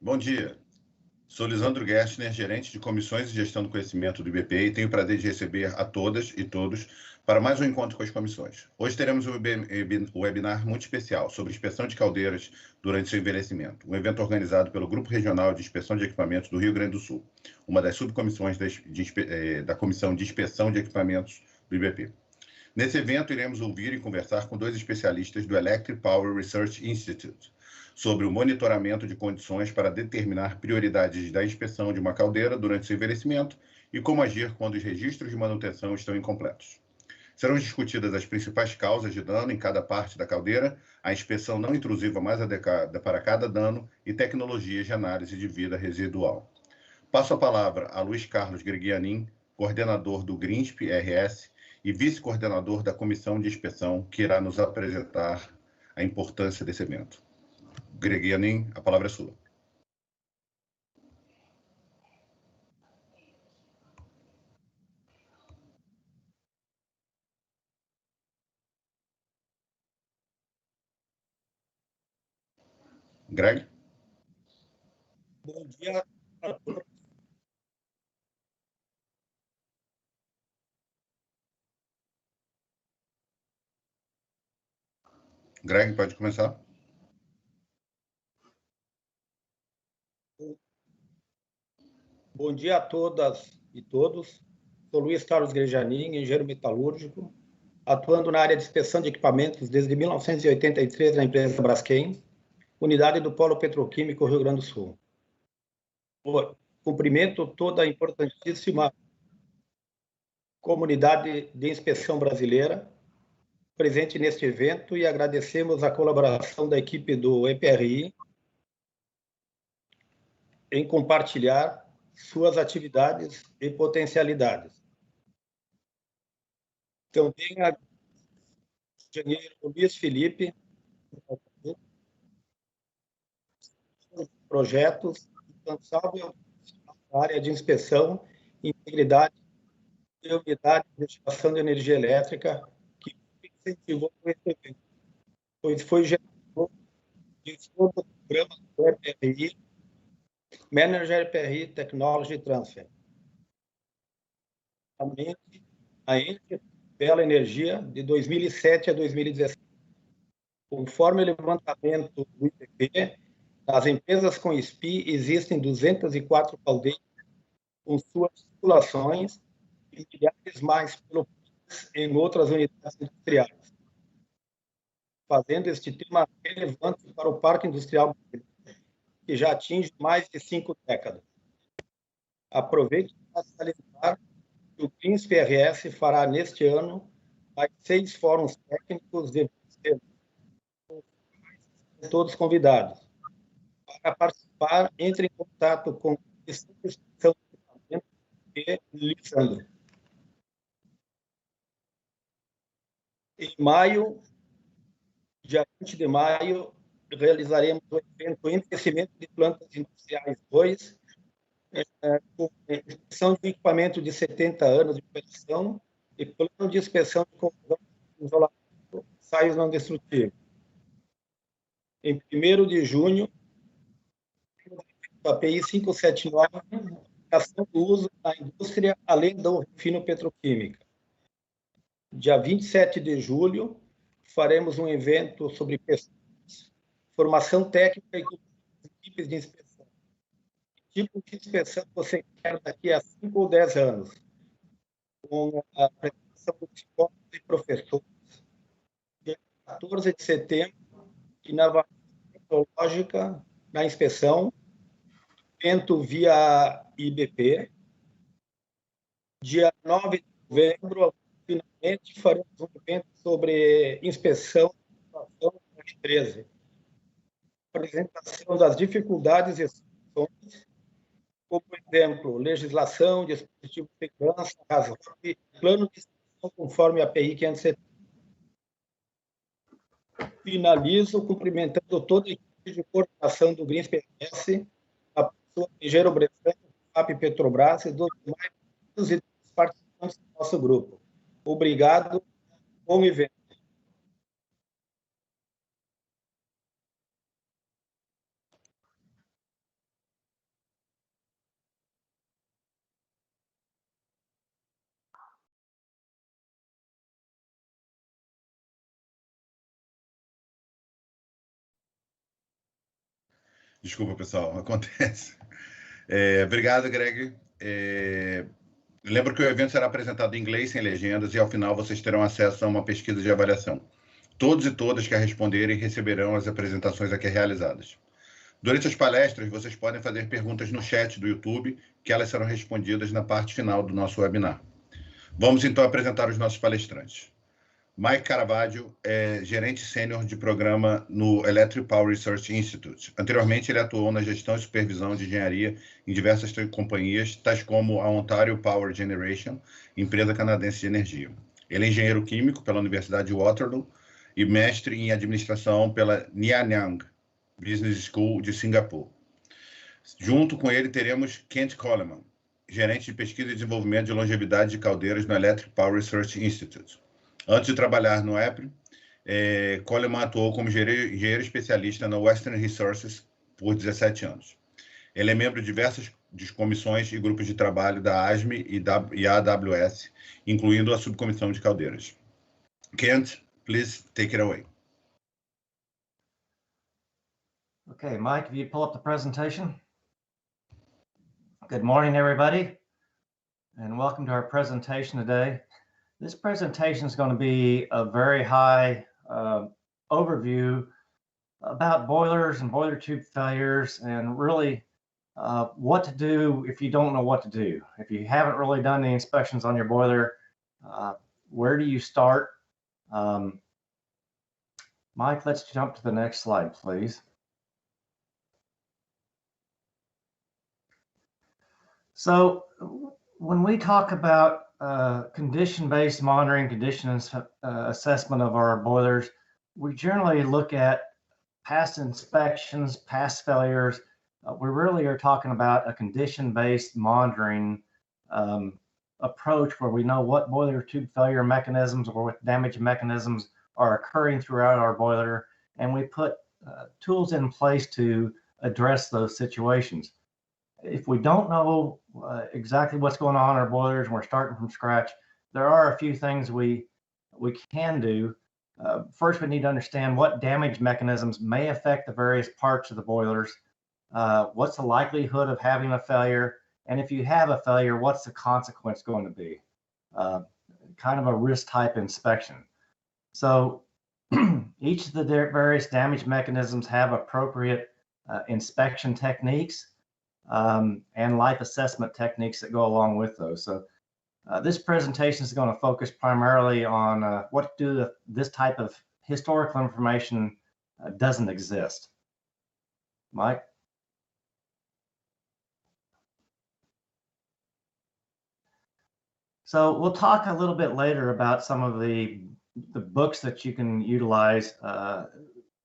Bom dia. Sou Lisandro Gerstner, gerente de comissões e gestão do conhecimento do IBP e tenho o prazer de receber a todas e todos para mais um encontro com as comissões. Hoje teremos um webinar muito especial sobre inspeção de caldeiras durante seu envelhecimento, um evento organizado pelo Grupo Regional de Inspeção de Equipamentos do Rio Grande do Sul, uma das subcomissões da Comissão de Inspeção de Equipamentos do IBP. Nesse evento, iremos ouvir e conversar com dois especialistas do Electric Power Research Institute sobre o monitoramento de condições para determinar prioridades da inspeção de uma caldeira durante seu envelhecimento e como agir quando os registros de manutenção estão incompletos. Serão discutidas as principais causas de dano em cada parte da caldeira, a inspeção não intrusiva mais adequada para cada dano e tecnologias de análise de vida residual. Passo a palavra a Luiz Carlos Gregianin, coordenador do GRINSP-RS e vice-coordenador da Comissão de Inspeção, que irá nos apresentar a importância desse evento. Gregianin, a palavra é sua. Greg? Bom dia a todos. Greg, pode começar. Bom dia a todas e todos. Sou Luiz Carlos Gregianin, engenheiro metalúrgico, atuando na área de inspeção de equipamentos desde 1983 na empresa Braskem, unidade do Polo Petroquímico Rio Grande do Sul. Cumprimento toda a importantíssima comunidade de inspeção brasileira presente neste evento e agradecemos a colaboração da equipe do EPRI em compartilhar suas atividades e potencialidades. Também a engenheiro Luiz Felipe, projetos incansável na área de inspeção, integridade e unidade de geração de energia elétrica, que incentivou esse evento, pois foi gerador de todo o programa do EPRI, Manager EPRI Technology Transfer. A ente Bela Energia, de 2007 a 2017. Conforme o levantamento do IPP, nas empresas com SPI existem 204 caldeiras com suas instalações e milhares mais pelo país em outras unidades industriais, fazendo este tema relevante para o parque industrial brasileiro, que já atinge mais de 5 décadas. Aproveito para salientar que o GRINSP-RS fará neste ano mais 6 fóruns técnicos de todos convidados. Para participar, entre em contato com a Inspeção de Caldeiras e Lisandro. Em maio, dia 20 de maio, realizaremos o evento Envelhecimento de Plantas Industriais 2, com inspeção de equipamento de 70 anos de operação e plano de inspeção de corrosão, isolamento, ensaios não destrutivos. Em 1º de junho, a API 579, aplicação do uso na indústria, além da refino petroquímica. Dia 27 de julho, faremos um evento sobre pessoas, formação técnica e equipes de inspeção. Que tipo de inspeção você quer daqui a 5 ou 10 anos? Com a apresentação de psicólogos e professores. Dia 14 de setembro, inovação tecnológica na inspeção, evento via IBP. Dia 9 de novembro, finalmente, faremos um evento sobre inspeção de 2013. Apresentação das dificuldades e soluções, como exemplo, legislação, dispositivo de segurança, razão e plano de inspeção conforme a API 570. Finalizo cumprimentando toda a equipe de coordenação do GRINSP-RS, a pessoa do engenheiro Bressan, FAP Petrobras e dos demais participantes do nosso grupo. Obrigado, bom evento. Desculpa, pessoal, acontece. Obrigado, Greg. Lembro que o evento será apresentado em inglês, sem legendas, e ao final vocês terão acesso a uma pesquisa de avaliação. Todos e todas que a responderem receberão as apresentações aqui realizadas. Durante as palestras, vocês podem fazer perguntas no chat do YouTube, que elas serão respondidas na parte final do nosso webinar. Vamos então apresentar os nossos palestrantes. Mike Caravaggio é gerente sênior de programa no Electric Power Research Institute. Anteriormente, ele atuou na gestão e supervisão de engenharia em diversas companhias, tais como a Ontario Power Generation, empresa canadense de energia. Ele é engenheiro químico pela Universidade de Waterloo e mestre em administração pela Nanyang Business School de Singapura. Junto com ele, teremos Kent Coleman, gerente de pesquisa e desenvolvimento de longevidade de caldeiras no Electric Power Research Institute. Antes de trabalhar no EPRI, Coleman atuou como engenheiro especialista na Western Resources por 17 anos. Ele é membro de diversas comissões e grupos de trabalho da ASME e AWS, incluindo a subcomissão de caldeiras. Kent, please take it away. Okay, Mike, if you pull up the presentation. Good morning, everybody, and welcome to our presentation today. This presentation is going to be a very high overview about boilers and boiler tube failures, and really what to do if you don't know what to do. If you haven't really done the inspections on your boiler, where do you start? Mike, let's jump to the next slide, please. So when we talk about condition-based monitoring, condition assessment of our boilers, we generally look at past inspections, past failures. We really are talking about a condition-based monitoring approach where we know what boiler tube failure mechanisms or what damage mechanisms are occurring throughout our boiler, and we put tools in place to address those situations. If we don't know exactly what's going on in our boilers and we're starting from scratch, there are a few things we can do. First, we need to understand what damage mechanisms may affect the various parts of the boilers. What's the likelihood of having a failure? And if you have a failure, what's the consequence going to be? Kind of a risk type inspection. So each of the various damage mechanisms have appropriate inspection techniques and life assessment techniques that go along with those. So this presentation is going to focus primarily on what to do if this type of historical information doesn't exist. Mike? So we'll talk a little bit later about some of the books that you can utilize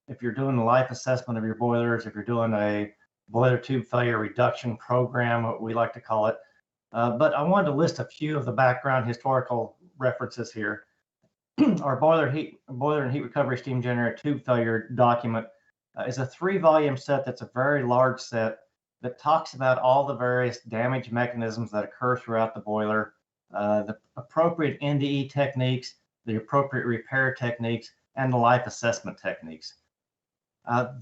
if you're doing the life assessment of your boilers, if you're doing a boiler tube failure reduction program, what we like to call it. But I wanted to list a few of the background historical references here. Our boiler and heat recovery steam generator tube failure document is a 3-volume set that's a very large set that talks about all the various damage mechanisms that occur throughout the boiler, the appropriate NDE techniques, the appropriate repair techniques, and the life assessment techniques.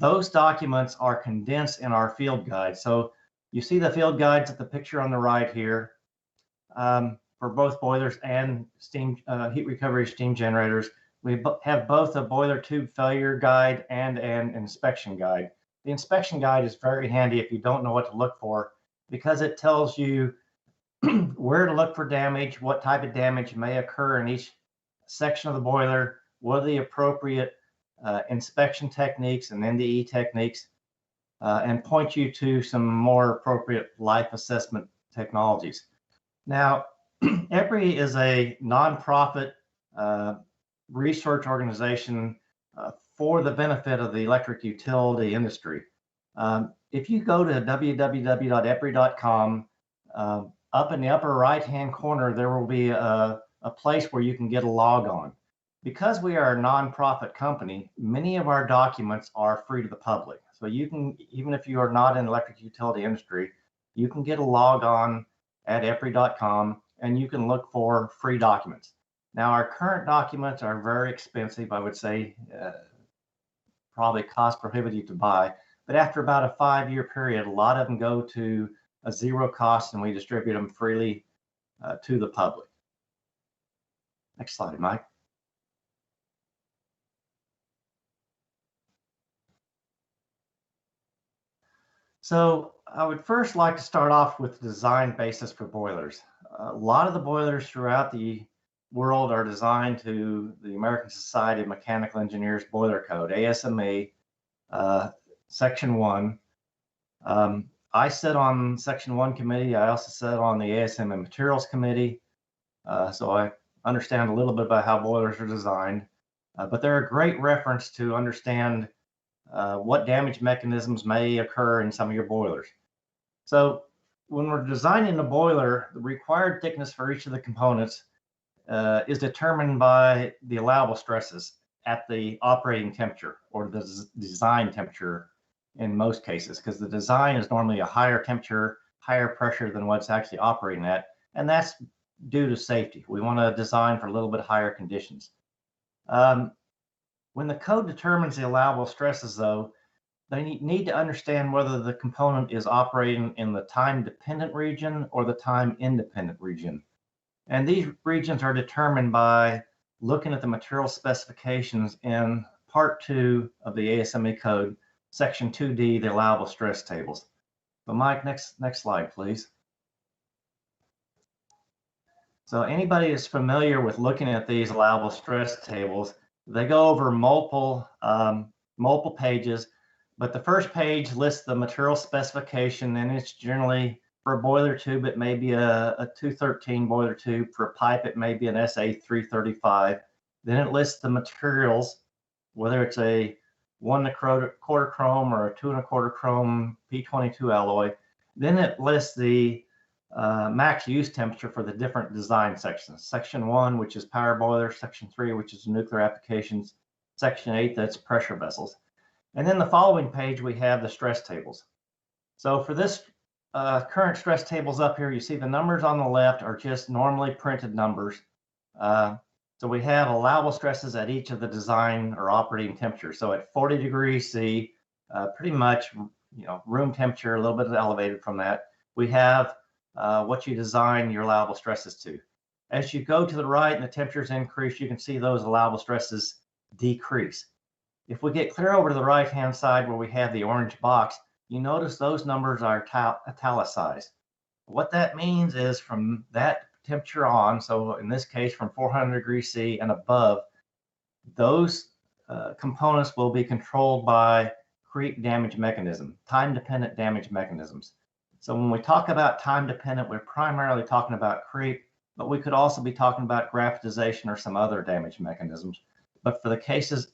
Those documents are condensed in our field guide. So you see the field guides at the picture on the right here for both boilers and steam heat recovery steam generators. We have both a boiler tube failure guide and an inspection guide. The inspection guide is very handy if you don't know what to look for, because it tells you where to look for damage, what type of damage may occur in each section of the boiler, what are the appropriate inspection techniques and NDE techniques, and point you to some more appropriate life assessment technologies. Now, EPRI is a nonprofit research organization for the benefit of the electric utility industry. If you go to www.epri.com, up in the upper right-hand corner, there will be a place where you can get a log on. Because we are a nonprofit company, many of our documents are free to the public. So you can, even if you are not in the electric utility industry, you can get a log on at epri.com and you can look for free documents. Now, our current documents are very expensive, I would say, probably cost prohibitive to buy, But after about a 5-year period, a lot of them go to a zero cost and we distribute them freely to the public. Next slide, Mike. So I would first like to start off with the design basis for boilers. A lot of the boilers throughout the world are designed to the American Society of Mechanical Engineers Boiler Code, ASME, Section 1. I sit on Section 1 committee. I also sit on the ASME Materials Committee. So I understand a little bit about how boilers are designed. But they're a great reference to understand what damage mechanisms may occur in some of your boilers. So when we're designing a boiler, the required thickness for each of the components is determined by the allowable stresses at the operating temperature or the design temperature in most cases, because the design is normally a higher temperature, higher pressure than what's actually operating at, and that's due to safety. We want to design for a little bit higher conditions. When the code determines the allowable stresses, though, they need to understand whether the component is operating in the time-dependent region or the time-independent region. And these regions are determined by looking at the material specifications in Part 2 of the ASME code, Section 2D, the allowable stress tables. So Mike, next slide, please. So anybody is familiar with looking at these allowable stress tables, they go over multiple pages, but the first page lists the material specification, and it's generally for a boiler tube, it may be a 213 boiler tube. For a pipe, it may be an SA 335. Then it lists the materials, whether it's a 1 1/4 chrome or a 2 1/4 chrome P22 alloy. Then it lists the max use temperature for the different design sections. Section 1, which is power boilers. Section 3, which is nuclear applications. Section 8, that's pressure vessels. And then the following page, we have the stress tables. So for this current stress tables up here, you see the numbers on the left are just normally printed numbers. So we have allowable stresses at each of the design or operating temperatures. So at 40 degrees C, pretty much, room temperature, a little bit elevated from that, we have what you design your allowable stresses to. As you go to the right and the temperatures increase, you can see those allowable stresses decrease. If we get clear over to the right-hand side where we have the orange box, you notice those numbers are italicized. What that means is from that temperature on, so in this case from 400 degrees C and above, those components will be controlled by creep damage mechanism, time-dependent damage mechanisms. So when we talk about time-dependent, we're primarily talking about creep, but we could also be talking about graphitization or some other damage mechanisms. But for the cases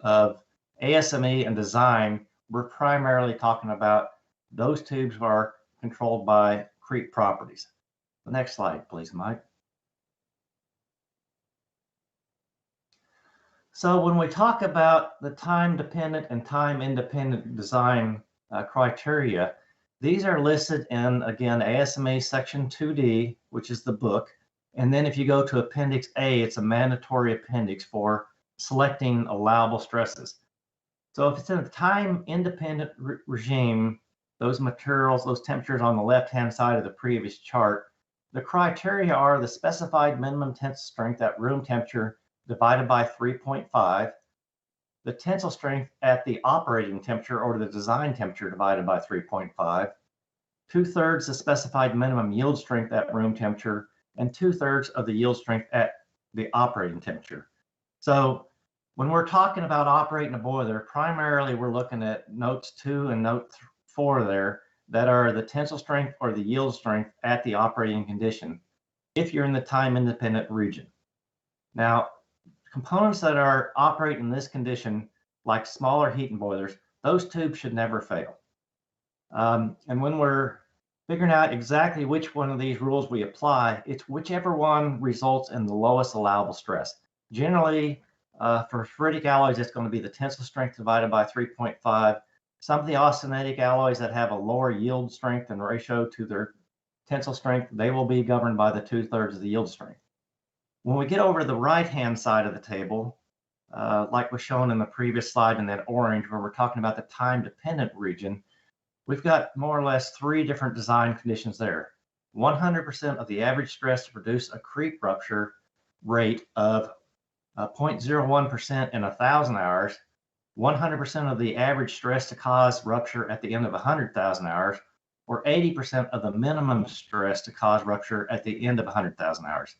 of ASME and design, we're primarily talking about those tubes are controlled by creep properties. The next slide, please, Mike. So when we talk about the time-dependent and time-independent design criteria, these are listed in, again, ASME Section 2D, which is the book. And then if you go to Appendix A, it's a mandatory appendix for selecting allowable stresses. So if it's in a time-independent regime, those materials, those temperatures on the left-hand side of the previous chart, the criteria are the specified minimum tensile strength at room temperature divided by 3.5, the tensile strength at the operating temperature or the design temperature divided by 3.5, 2/3 the specified minimum yield strength at room temperature, and 2/3 of the yield strength at the operating temperature. So when we're talking about operating a boiler, primarily we're looking at notes 2 and note 4 there that are the tensile strength or the yield strength at the operating condition if you're in the time-independent region. Now, components that are operating in this condition, like smaller heating boilers, those tubes should never fail. And when we're figuring out exactly which one of these rules we apply, it's whichever one results in the lowest allowable stress. Generally, for ferritic alloys, it's going to be the tensile strength divided by 3.5. Some of the austenitic alloys that have a lower yield strength in ratio to their tensile strength, they will be governed by the 2/3 of the yield strength. When we get over to the right-hand side of the table, like was shown in the previous slide in that orange, where we're talking about the time-dependent region, we've got more or less 3 different design conditions there. 100% of the average stress to produce a creep rupture rate of 0.01% in 1,000 hours, 100% of the average stress to cause rupture at the end of 100,000 hours, or 80% of the minimum stress to cause rupture at the end of 100,000 hours.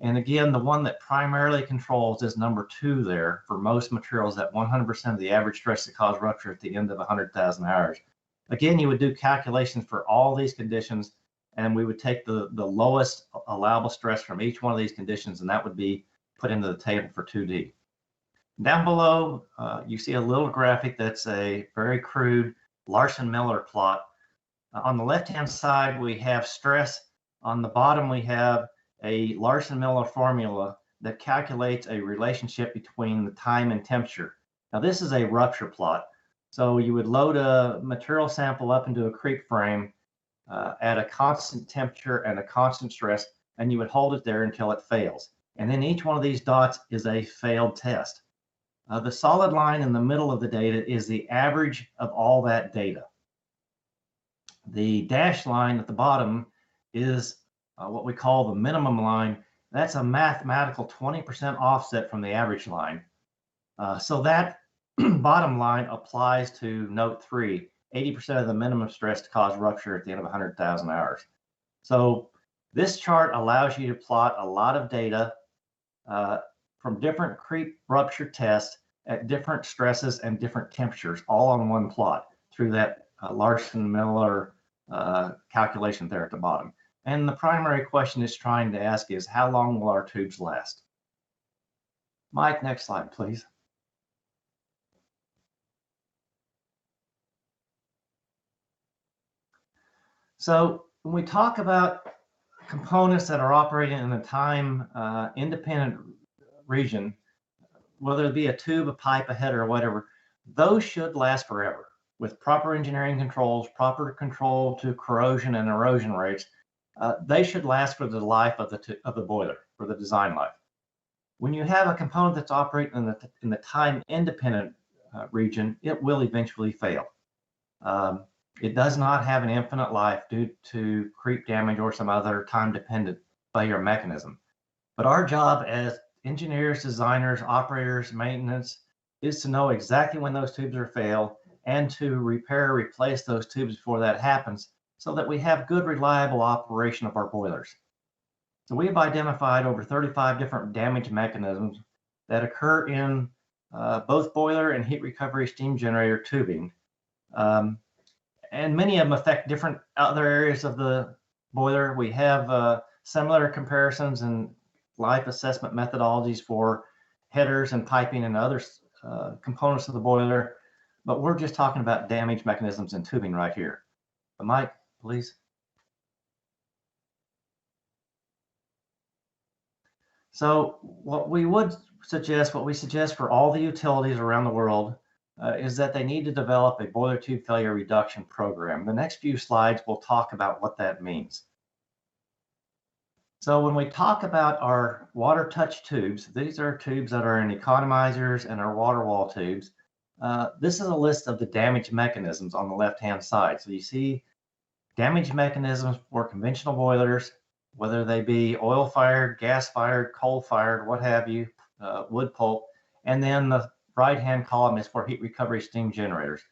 And again, the one that primarily controls is number 2 there for most materials, that 100% of the average stress to cause rupture at the end of 100,000 hours. Again, you would do calculations for all these conditions, and we would take the lowest allowable stress from each one of these conditions, and that would be put into the table for 2D. Down below, you see a little graphic that's a very crude Larson-Miller plot. On the left-hand side, we have stress. On the bottom, we have a Larson-Miller formula that calculates a relationship between the time and temperature. Now, this is a rupture plot. So you would load a material sample up into a creep frame at a constant temperature and a constant stress, and you would hold it there until it fails. And then each one of these dots is a failed test. The solid line in the middle of the data is the average of all that data. The dashed line at the bottom is what we call the minimum line. That's a mathematical 20% offset from the average line. So that bottom line applies to note 3, 80% of the minimum stress to cause rupture at the end of 100,000 hours. So this chart allows you to plot a lot of data from different creep rupture tests at different stresses and different temperatures, all on one plot through that Larson-Miller calculation there at the bottom. And the primary question it's trying to ask is, how long will our tubes last? Mike, next slide, please. So when we talk about components that are operating in a time independent region, whether it be a tube, a pipe, a header, or whatever, those should last forever with proper engineering controls, proper control to corrosion and erosion rates. They should last for the life of the boiler, for the design life. When you have a component that's operating in the time independent region, it will eventually fail. It does not have an infinite life due to creep damage or some other time-dependent failure mechanism. But our job as engineers, designers, operators, maintenance is to know exactly when those tubes are failed and to repair or replace those tubes before that happens so that we have good, reliable operation of our boilers. So we have identified over 35 different damage mechanisms that occur in both boiler and heat recovery steam generator tubing. And many of them affect different other areas of the boiler. We have similar comparisons and life assessment methodologies for headers and piping and other components of the boiler, but we're just talking about damage mechanisms in tubing right here. Mike, please. So what we suggest for all the utilities around the world is that they need to develop a boiler tube failure reduction program. The next few slides will talk about what that means. So when we talk about our water touch tubes, these are tubes that are in economizers and our water wall tubes. This is a list of the damage mechanisms on the left-hand side. So you see damage mechanisms for conventional boilers, whether they be oil-fired, gas-fired, coal-fired, what have you, wood pulp, and then the right-hand column is for heat recovery steam generators.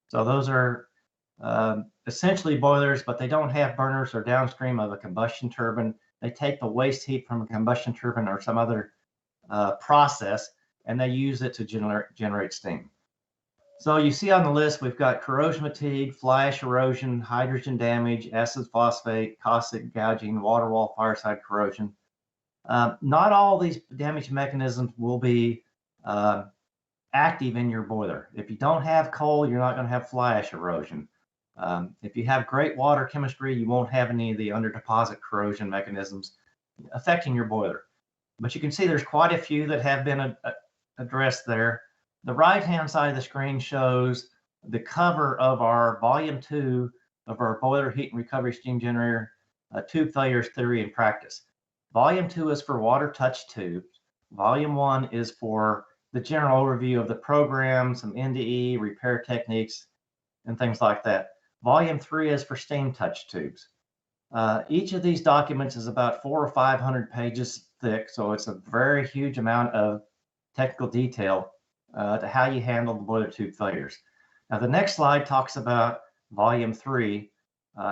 So those are essentially boilers, but they don't have burners or downstream of a combustion turbine. They take the waste heat from a combustion turbine or some other process, and they use it to generate steam. So you see on the list, we've got corrosion fatigue, fly ash erosion, hydrogen damage, acid phosphate, caustic gouging, water wall fireside corrosion. Not all these damage mechanisms will be active in your boiler. If you don't have coal, you're not going to have fly ash erosion. If you have great water chemistry, you won't have any of the under deposit corrosion mechanisms affecting your boiler. But you can see there's quite a few that have been addressed there. The right-hand side of the screen shows the cover of our volume 2 of our boiler heat and recovery steam generator tube failures theory and practice. Volume 2 is for water touch tubes. Volume 1 is for the general overview of the program, some NDE, repair techniques, and things like that. Volume 3 is for steam touch tubes. Each of these documents is about 400 or 500 pages thick, so it's a very huge amount of technical detail to how you handle the boiler tube failures. Now, the next slide talks about Volume 3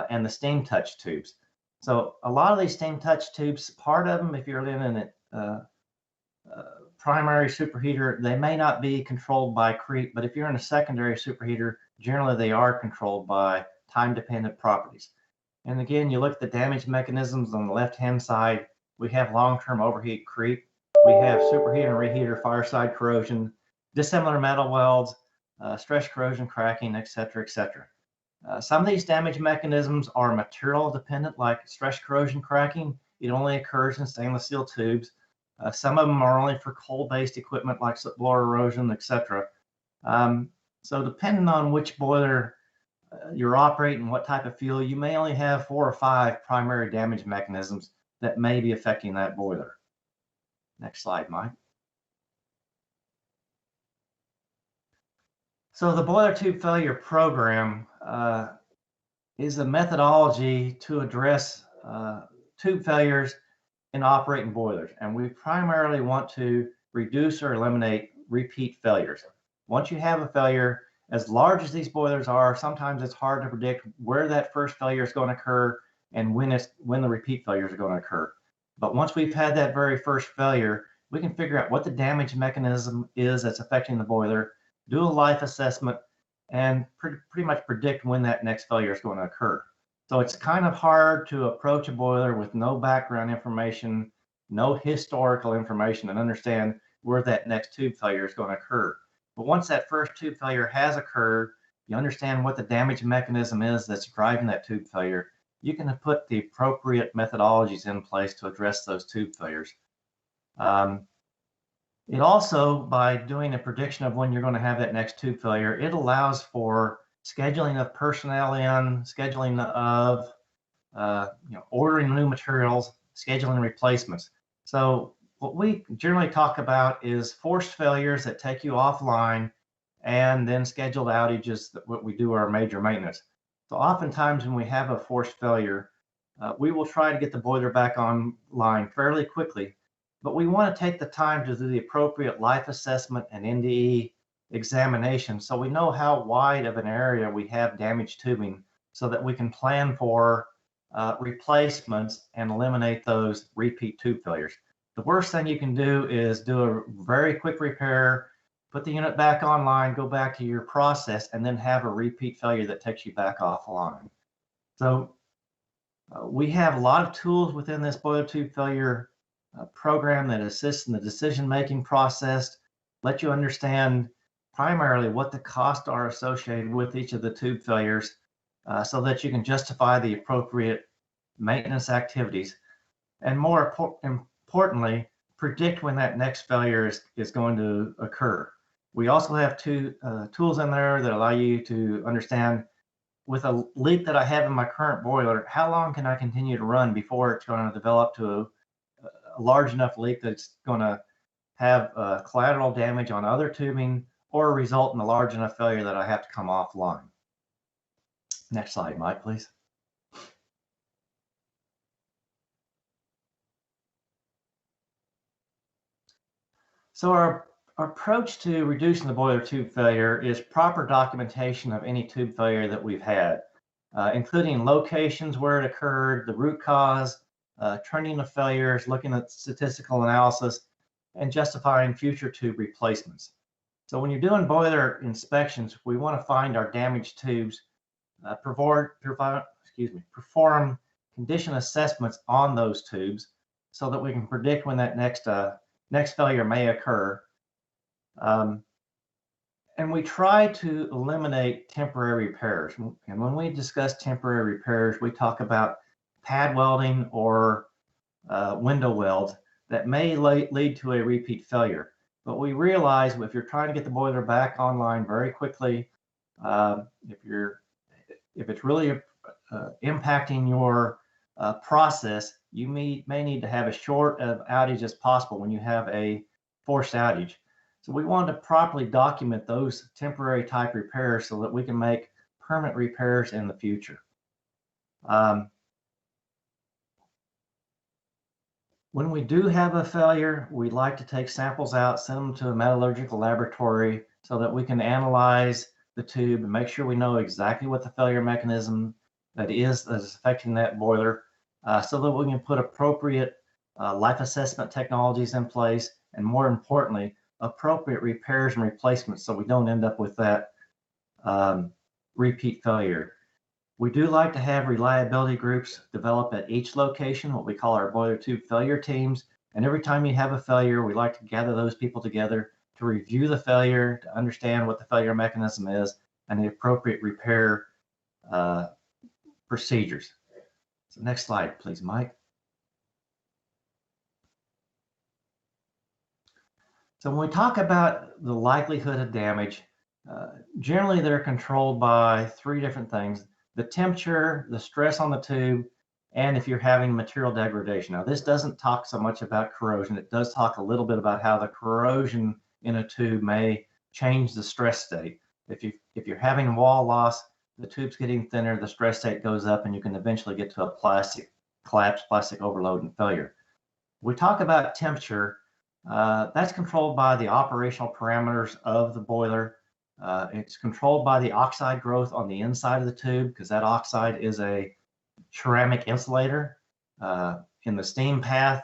and the steam touch tubes. So a lot of these steam touch tubes, part of them, if you're in a primary superheater, they may not be controlled by creep, but if you're in a secondary superheater, generally they are controlled by time-dependent properties. And again, you look at the damage mechanisms on the left-hand side, we have long-term overheat creep, we have superheater and reheater fireside corrosion, dissimilar metal welds, stress corrosion cracking, etc., etc. Some of these damage mechanisms are material dependent, like stress corrosion cracking. It only occurs in stainless steel tubes. Some of them are only for coal-based equipment like slip blower erosion, etc. So depending on which boiler you're operating, what type of fuel, you may only have 4 or 5 primary damage mechanisms that may be affecting that boiler. Next slide, Mike. So the boiler tube failure program is a methodology to address tube failures in operating boilers, and we primarily want to reduce or eliminate repeat failures. Once you have a failure, as large as these boilers are, sometimes it's hard to predict where that first failure is going to occur and when the repeat failures are going to occur. But once we've had that very first failure, we can figure out what the damage mechanism is that's affecting the boiler, do a life assessment, and pretty much predict when that next failure is going to occur. So it's kind of hard to approach a boiler with no background information, no historical information, and understand where that next tube failure is going to occur. But once that first tube failure has occurred, you understand what the damage mechanism is that's driving that tube failure, you can put the appropriate methodologies in place to address those tube failures. It also, by doing a prediction of when you're going to have that next tube failure, it allows for scheduling of personnel in, scheduling of ordering new materials, scheduling replacements. So what we generally talk about is forced failures that take you offline, and then scheduled outages that what we do our major maintenance. So oftentimes when we have a forced failure, we will try to get the boiler back online fairly quickly, but we want to take the time to do the appropriate life assessment and NDE examination so we know how wide of an area we have damaged tubing so that we can plan for replacements and eliminate those repeat tube failures. The worst thing you can do is do a very quick repair, put the unit back online, go back to your process, and then have a repeat failure that takes you back offline. So we have a lot of tools within this boiler tube failure program that assists in the decision-making process, let you understand primarily what the costs are associated with each of the tube failures so that you can justify the appropriate maintenance activities, and more importantly, predict when that next failure is going to occur. We also have two tools in there that allow you to understand, with a leak that I have in my current boiler, how long can I continue to run before it's going to develop to a large enough leak that it's going to have collateral damage on other tubing or result in a large enough failure that I have to come offline. Next slide, Mike, please. So our approach to reducing the boiler tube failure is proper documentation of any tube failure that we've had, including locations where it occurred, the root cause, trending of failures, looking at statistical analysis, and justifying future tube replacements. So when you're doing boiler inspections, we want to find our damaged tubes, perform condition assessments on those tubes so that we can predict when that next failure may occur. And we try to eliminate temporary repairs. And when we discuss temporary repairs, we talk about pad welding or window welds that may lead to a repeat failure. But we realize if you're trying to get the boiler back online very quickly, if it's really impacting your process, you may need to have as short of outage as possible when you have a forced outage. So we wanted to properly document those temporary type repairs so that we can make permanent repairs in the future. When we do have a failure, we like to take samples out, send them to a metallurgical laboratory so that we can analyze the tube and make sure we know exactly what the failure mechanism that is affecting that boiler, so that we can put appropriate life assessment technologies in place, and more importantly, appropriate repairs and replacements so we don't end up with that repeat failure. We do like to have reliability groups develop at each location, what we call our boiler tube failure teams. And every time you have a failure, we like to gather those people together to review the failure, to understand what the failure mechanism is, and the appropriate repair procedures. So next slide, please, Mike. So when we talk about the likelihood of damage, generally they're controlled by three different things: the temperature, the stress on the tube, and if you're having material degradation. Now, this doesn't talk so much about corrosion. It does talk a little bit about how the corrosion in a tube may change the stress state. If you're having wall loss, the tube's getting thinner, the stress state goes up, and you can eventually get to a plastic collapse, plastic overload, and failure. We talk about temperature. That's controlled by the operational parameters of the boiler. It's controlled by the oxide growth on the inside of the tube, because that oxide is a ceramic insulator. In the steam path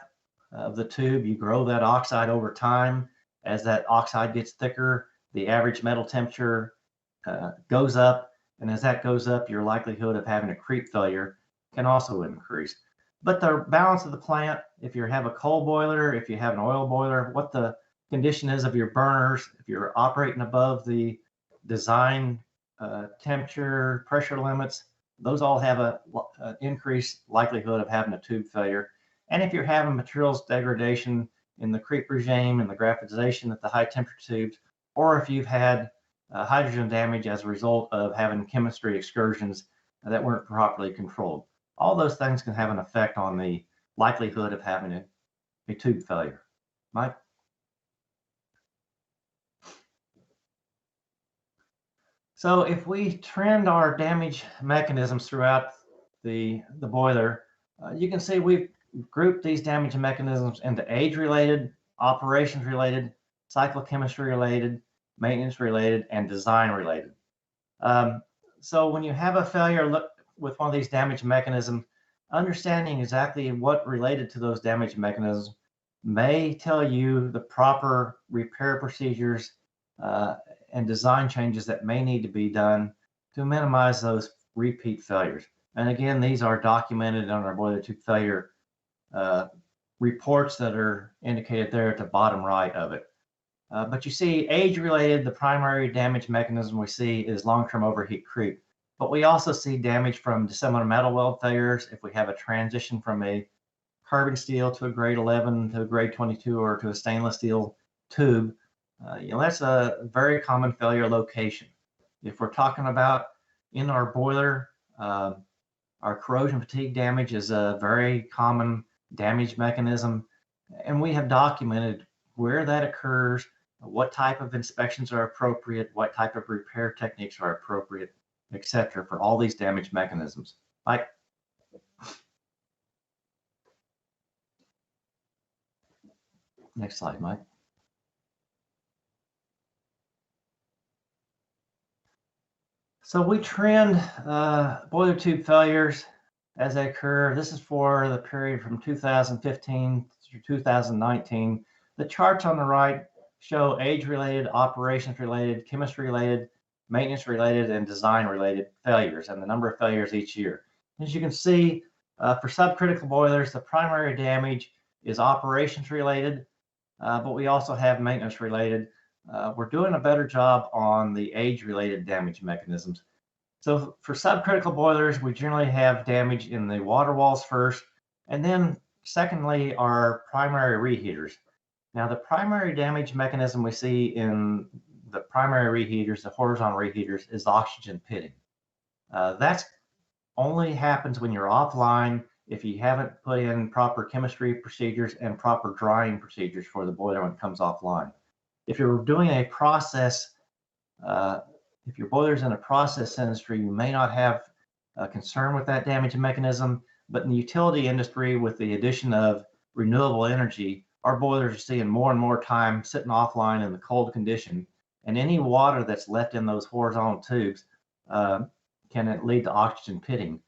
of the tube, you grow that oxide over time. As that oxide gets thicker, the average metal temperature goes up, and as that goes up, your likelihood of having a creep failure can also increase. But the balance of the plant, if you have a coal boiler, if you have an oil boiler, what the condition is of your burners, if you're operating above the design temperature, pressure limits, those all have an increased likelihood of having a tube failure. And if you're having materials degradation in the creep regime and the graphitization at the high temperature tubes, or if you've had hydrogen damage as a result of having chemistry excursions that weren't properly controlled, all those things can have an effect on the likelihood of having a tube failure. Mike? So if we trend our damage mechanisms throughout the boiler, you can see we've grouped these damage mechanisms into age-related, operations-related, cyclochemistry-related, maintenance-related, and design-related. So when you have a failure with one of these damage mechanisms, understanding exactly what related to those damage mechanisms may tell you the proper repair procedures and design changes that may need to be done to minimize those repeat failures. And again, these are documented on our boiler tube failure reports that are indicated there at the bottom right of it. But you see, age-related, the primary damage mechanism we see is long-term overheat creep. But we also see damage from dissimilar metal weld failures if we have a transition from a carbon steel to a grade 11 to a grade 22 or to a stainless steel tube. That's a very common failure location. If we're talking about in our boiler, our corrosion fatigue damage is a very common damage mechanism, and we have documented where that occurs, what type of inspections are appropriate, what type of repair techniques are appropriate, etc. for all these damage mechanisms. Mike? Next slide, Mike. So we trend boiler tube failures as they occur. This is for the period from 2015 through 2019. The charts on the right show age-related, operations-related, chemistry-related, maintenance-related, and design-related failures and the number of failures each year. As you can see, for subcritical boilers, the primary damage is operations-related, but we also have maintenance-related. We're doing a better job on the age-related damage mechanisms. So for subcritical boilers, we generally have damage in the water walls first, and then secondly, our primary reheaters. Now, the primary damage mechanism we see in the primary reheaters, the horizontal reheaters, is oxygen pitting. That only happens when you're offline if you haven't put in proper chemistry procedures and proper drying procedures for the boiler when it comes offline. If you're doing a process, if your boiler's in a process industry, you may not have a concern with that damage mechanism, but in the utility industry, with the addition of renewable energy, our boilers are seeing more and more time sitting offline in the cold condition, and any water that's left in those horizontal tubes can lead to oxygen pitting.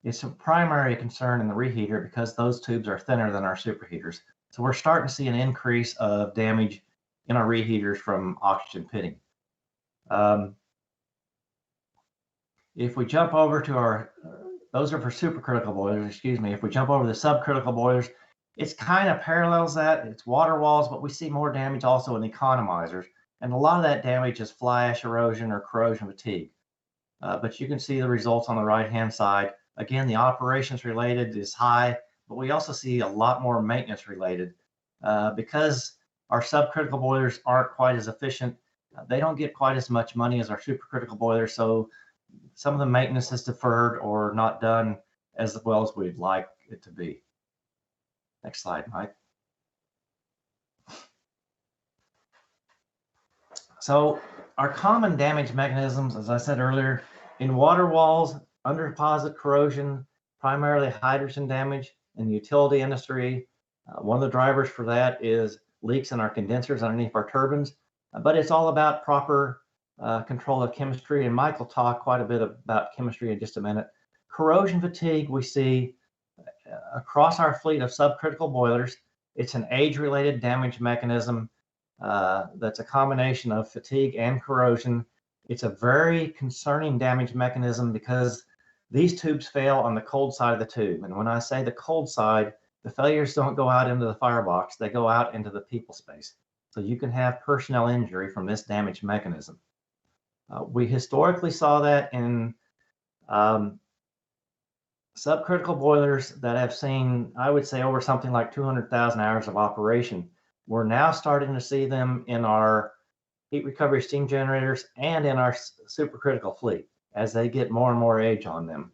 It's a primary concern in the reheater because those tubes are thinner than our superheaters. So we're starting to see an increase of damage in our reheaters from oxygen pitting. If we jump over to our, those are for supercritical boilers, excuse me. If we jump over the subcritical boilers, it's kind of parallels that. It's water walls, but we see more damage also in economizers. And a lot of that damage is fly ash erosion or corrosion fatigue. But you can see the results on the right-hand side. Again, the operations related is high, but we also see a lot more maintenance related. Because our subcritical boilers aren't quite as efficient, they don't get quite as much money as our supercritical boilers, so some of the maintenance is deferred or not done as well as we'd like it to be. Next slide, Mike. So our common damage mechanisms, as I said earlier, in water walls, under deposit corrosion, primarily hydrogen damage. In the utility industry, one of the drivers for that is leaks in our condensers underneath our turbines, but it's all about proper control of chemistry, and Mike will talk quite a bit about chemistry in just a minute. Corrosion fatigue we see across our fleet of subcritical boilers. It's an age-related damage mechanism that's a combination of fatigue and corrosion. It's a very concerning damage mechanism because these tubes fail on the cold side of the tube. And when I say the cold side, the failures don't go out into the firebox, they go out into the people space. So you can have personnel injury from this damage mechanism. We historically saw that in subcritical boilers that have seen, I would say, over something like 200,000 hours of operation. We're now starting to see them in our heat recovery steam generators and in our supercritical fleet as they get more and more age on them.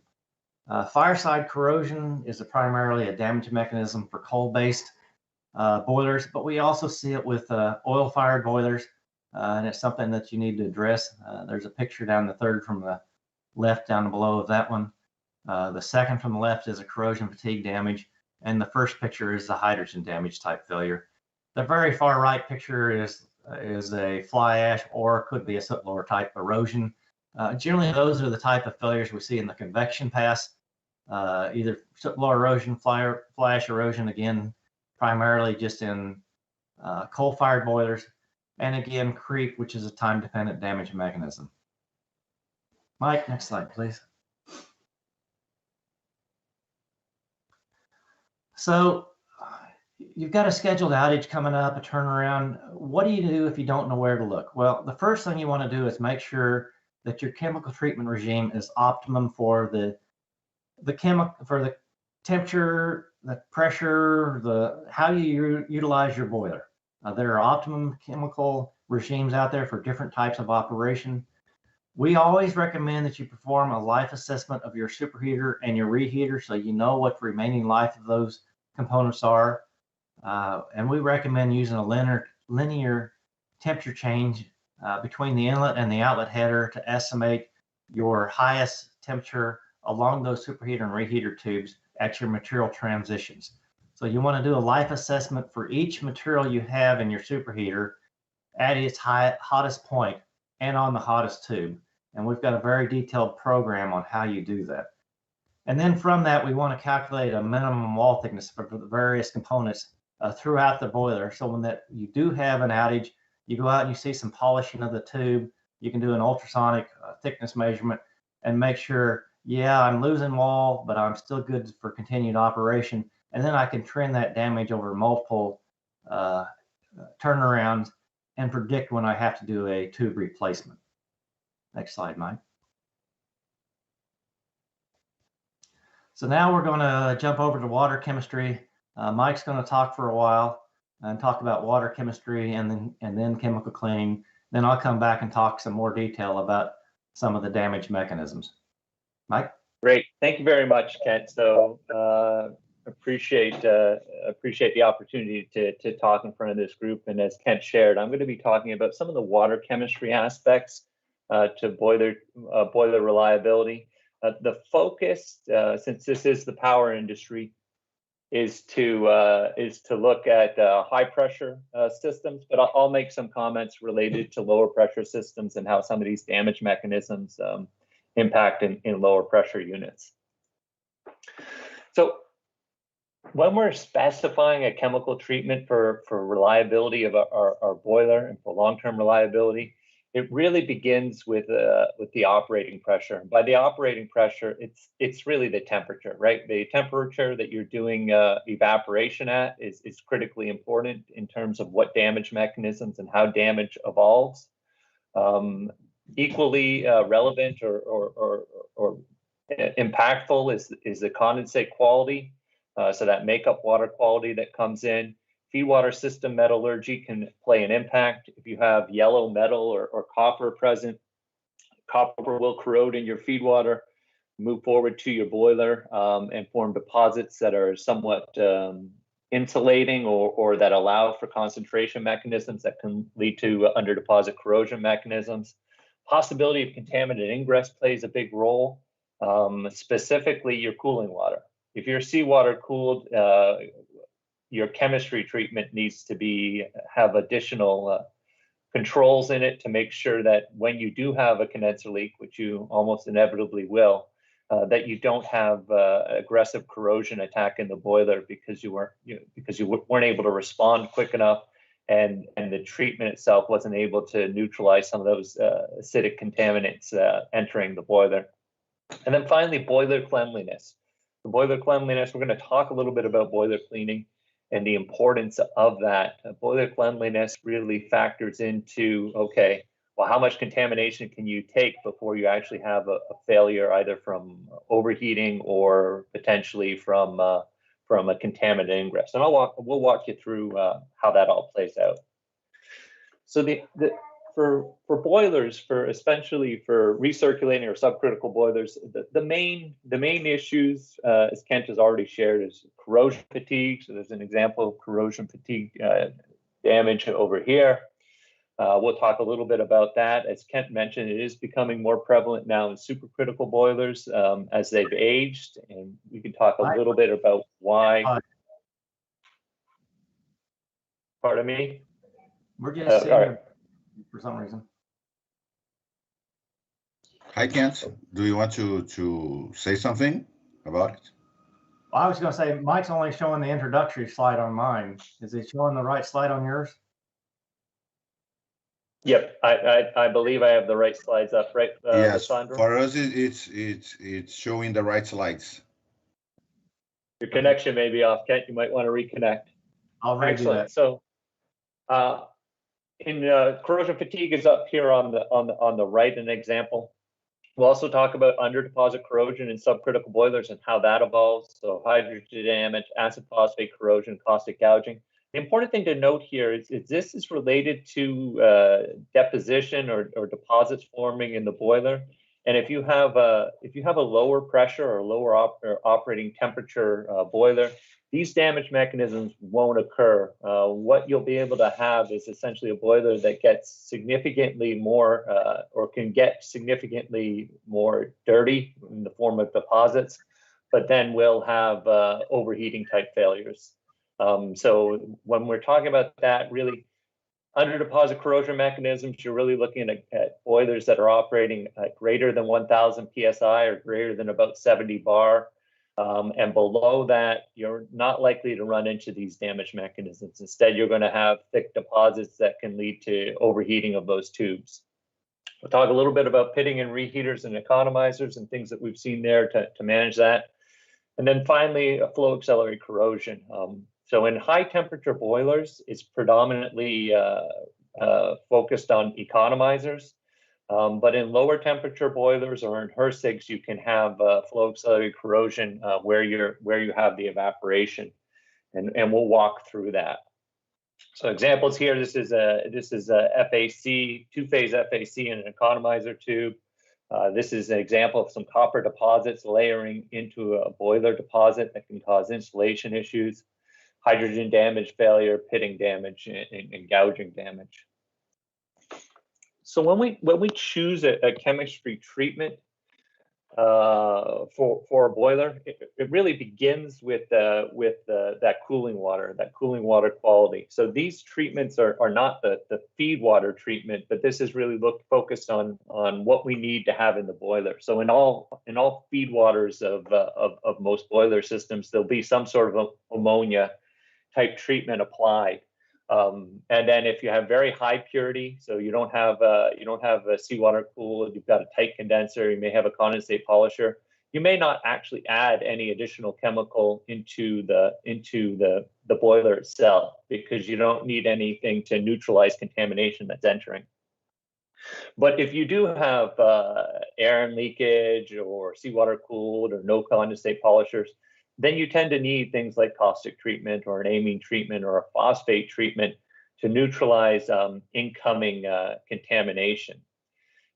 Fireside corrosion is primarily a damage mechanism for coal-based boilers, but we also see it with oil-fired boilers, and it's something that you need to address. There's a picture down the third from the left down below of that one. The second from the left is a corrosion fatigue damage, and the first picture is the hydrogen damage type failure. The very far right picture is a fly ash or could be a soot blower type erosion. Generally, those are the type of failures we see in the convection pass, either soot blower erosion, fly ash erosion, again, primarily just in coal-fired boilers, and again, creep, which is a time-dependent damage mechanism. Mike, next slide, please. So you've got a scheduled outage coming up, a turnaround. What do you do if you don't know where to look? Well, the first thing you want to do is make sure that your chemical treatment regime is optimum for the temperature, the pressure, how you utilize your boiler. There are optimum chemical regimes out there for different types of operation. We always recommend that you perform a life assessment of your superheater and your reheater so you know what the remaining life of those components are. And we recommend using a linear temperature change between the inlet and the outlet header to estimate your highest temperature along those superheater and reheater tubes at your material transitions. So you want to do a life assessment for each material you have in your superheater at its hottest point and on the hottest tube. And we've got a very detailed program on how you do that. And then from that, we want to calculate a minimum wall thickness for the various components throughout the boiler. So when you do have an outage, you go out and you see some polishing of the tube. You can do an ultrasonic thickness measurement and make sure, yeah, I'm losing wall, but I'm still good for continued operation. And then I can trend that damage over multiple turnarounds and predict when I have to do a tube replacement. Next slide, Mike. So now we're going to jump over to water chemistry. Mike's going to talk for a while and talk about water chemistry and then chemical cleaning. Then I'll come back and talk some more detail about some of the damage mechanisms. Mike? Great. Thank you very much, Kent. So Appreciate the opportunity to talk in front of this group. And as Kent shared, I'm going to be talking about some of the water chemistry aspects to boiler reliability. The focus, since this is the power industry, is to look at high pressure systems, but I'll make some comments related to lower pressure systems and how some of these damage mechanisms impact in lower pressure units. So when we're specifying a chemical treatment for reliability of our boiler and for long-term reliability, it really begins with the operating pressure. And by the operating pressure, it's really the temperature, right? The temperature that you're doing evaporation at is critically important in terms of what damage mechanisms and how damage evolves. Equally relevant or impactful is the condensate quality, so that makeup water quality that comes in. Feedwater system metallurgy can play an impact. If you have yellow metal or copper present, copper will corrode in your feedwater, move forward to your boiler, and form deposits that are somewhat insulating or that allow for concentration mechanisms that can lead to underdeposit corrosion mechanisms. Possibility of contaminant ingress plays a big role, specifically your cooling water. If your seawater cooled, your chemistry treatment needs to have additional controls in it to make sure that when you do have a condenser leak, which you almost inevitably will, that you don't have aggressive corrosion attack in the boiler because you weren't able to respond quick enough, and the treatment itself wasn't able to neutralize some of those acidic contaminants entering the boiler. And then finally, boiler cleanliness. The boiler cleanliness, we're going to talk a little bit about boiler cleaning and the importance of that. Boiler cleanliness really factors into, okay, well, how much contamination can you take before you actually have a failure, either from overheating or potentially from a contaminant ingress? And we'll walk you through how that all plays out. So for boilers, especially for recirculating or subcritical boilers, the main issues, as Kent has already shared, is corrosion fatigue. So there's an example of corrosion fatigue damage over here. We'll talk a little bit about that. As Kent mentioned, it is becoming more prevalent now in supercritical boilers as they've aged, and we can talk a little bit about why. Pardon me? We're just seeing for some reason. Hi, Kent. Do you want to say something about it? Well, I was going to say, Mike's only showing the introductory slide on mine. Is he showing the right slide on yours? Yep, I believe I have the right slides up, right? Yes, Sandro? for us, it's showing the right slides. Your connection may be off, Kent. You might want to reconnect. I'll redo Excellent. that. So, corrosion fatigue is up here on the right, an example. We'll also talk about underdeposit corrosion in subcritical boilers and how that evolves. So hydrogen damage, acid phosphate corrosion, caustic gouging. The important thing to note here is this is related to deposition or deposits forming in the boiler. And if you have a lower pressure or lower operating temperature boiler, these damage mechanisms won't occur. What you'll be able to have is essentially a boiler that gets significantly more or can get significantly more dirty in the form of deposits, but then will have overheating type failures. So when we're talking about that, really under deposit corrosion mechanisms, you're really looking at boilers that are operating at greater than 1,000 PSI or greater than about 70 bar. And below that, you're not likely to run into these damage mechanisms. Instead, you're going to have thick deposits that can lead to overheating of those tubes. We'll talk a little bit about pitting and reheaters and economizers and things that we've seen there to manage that. And then finally, flow accelerated corrosion. So in high temperature boilers, it's predominantly focused on economizers. But in lower temperature boilers or in HRSGs, you can have flow accelerated corrosion where you have the evaporation, and we'll walk through that. So examples here. This is a FAC, two-phase FAC in an economizer tube. This is an example of some copper deposits layering into a boiler deposit that can cause installation issues, hydrogen damage failure, pitting damage, and gouging damage. So when we choose a chemistry treatment for a boiler, it really begins with that cooling water quality. So these treatments are not the feed water treatment, but this is really focused on what we need to have in the boiler. So in all feed waters of most boiler systems, there'll be some sort of ammonia type treatment applied. And then if you have very high purity, so you don't have a seawater cool, you've got a tight condenser, you may have a condensate polisher, you may not actually add any additional chemical into the boiler itself, because you don't need anything to neutralize contamination that's entering. But if you do have air and leakage or seawater cooled or no condensate polishers, then you tend to need things like caustic treatment or an amine treatment or a phosphate treatment to neutralize incoming contamination.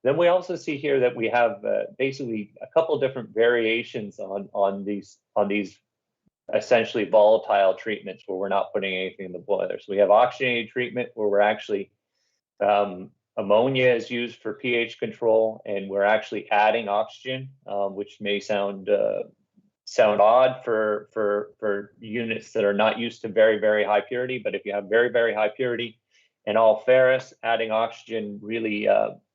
Then we also see here that we have basically a couple different variations on these essentially volatile treatments where we're not putting anything in the boiler. So we have oxygenated treatment where we're actually ammonia is used for pH control, and we're actually adding oxygen, which may sound odd for units that are not used to very, very high purity. But if you have very, very high purity and all ferrous, adding oxygen really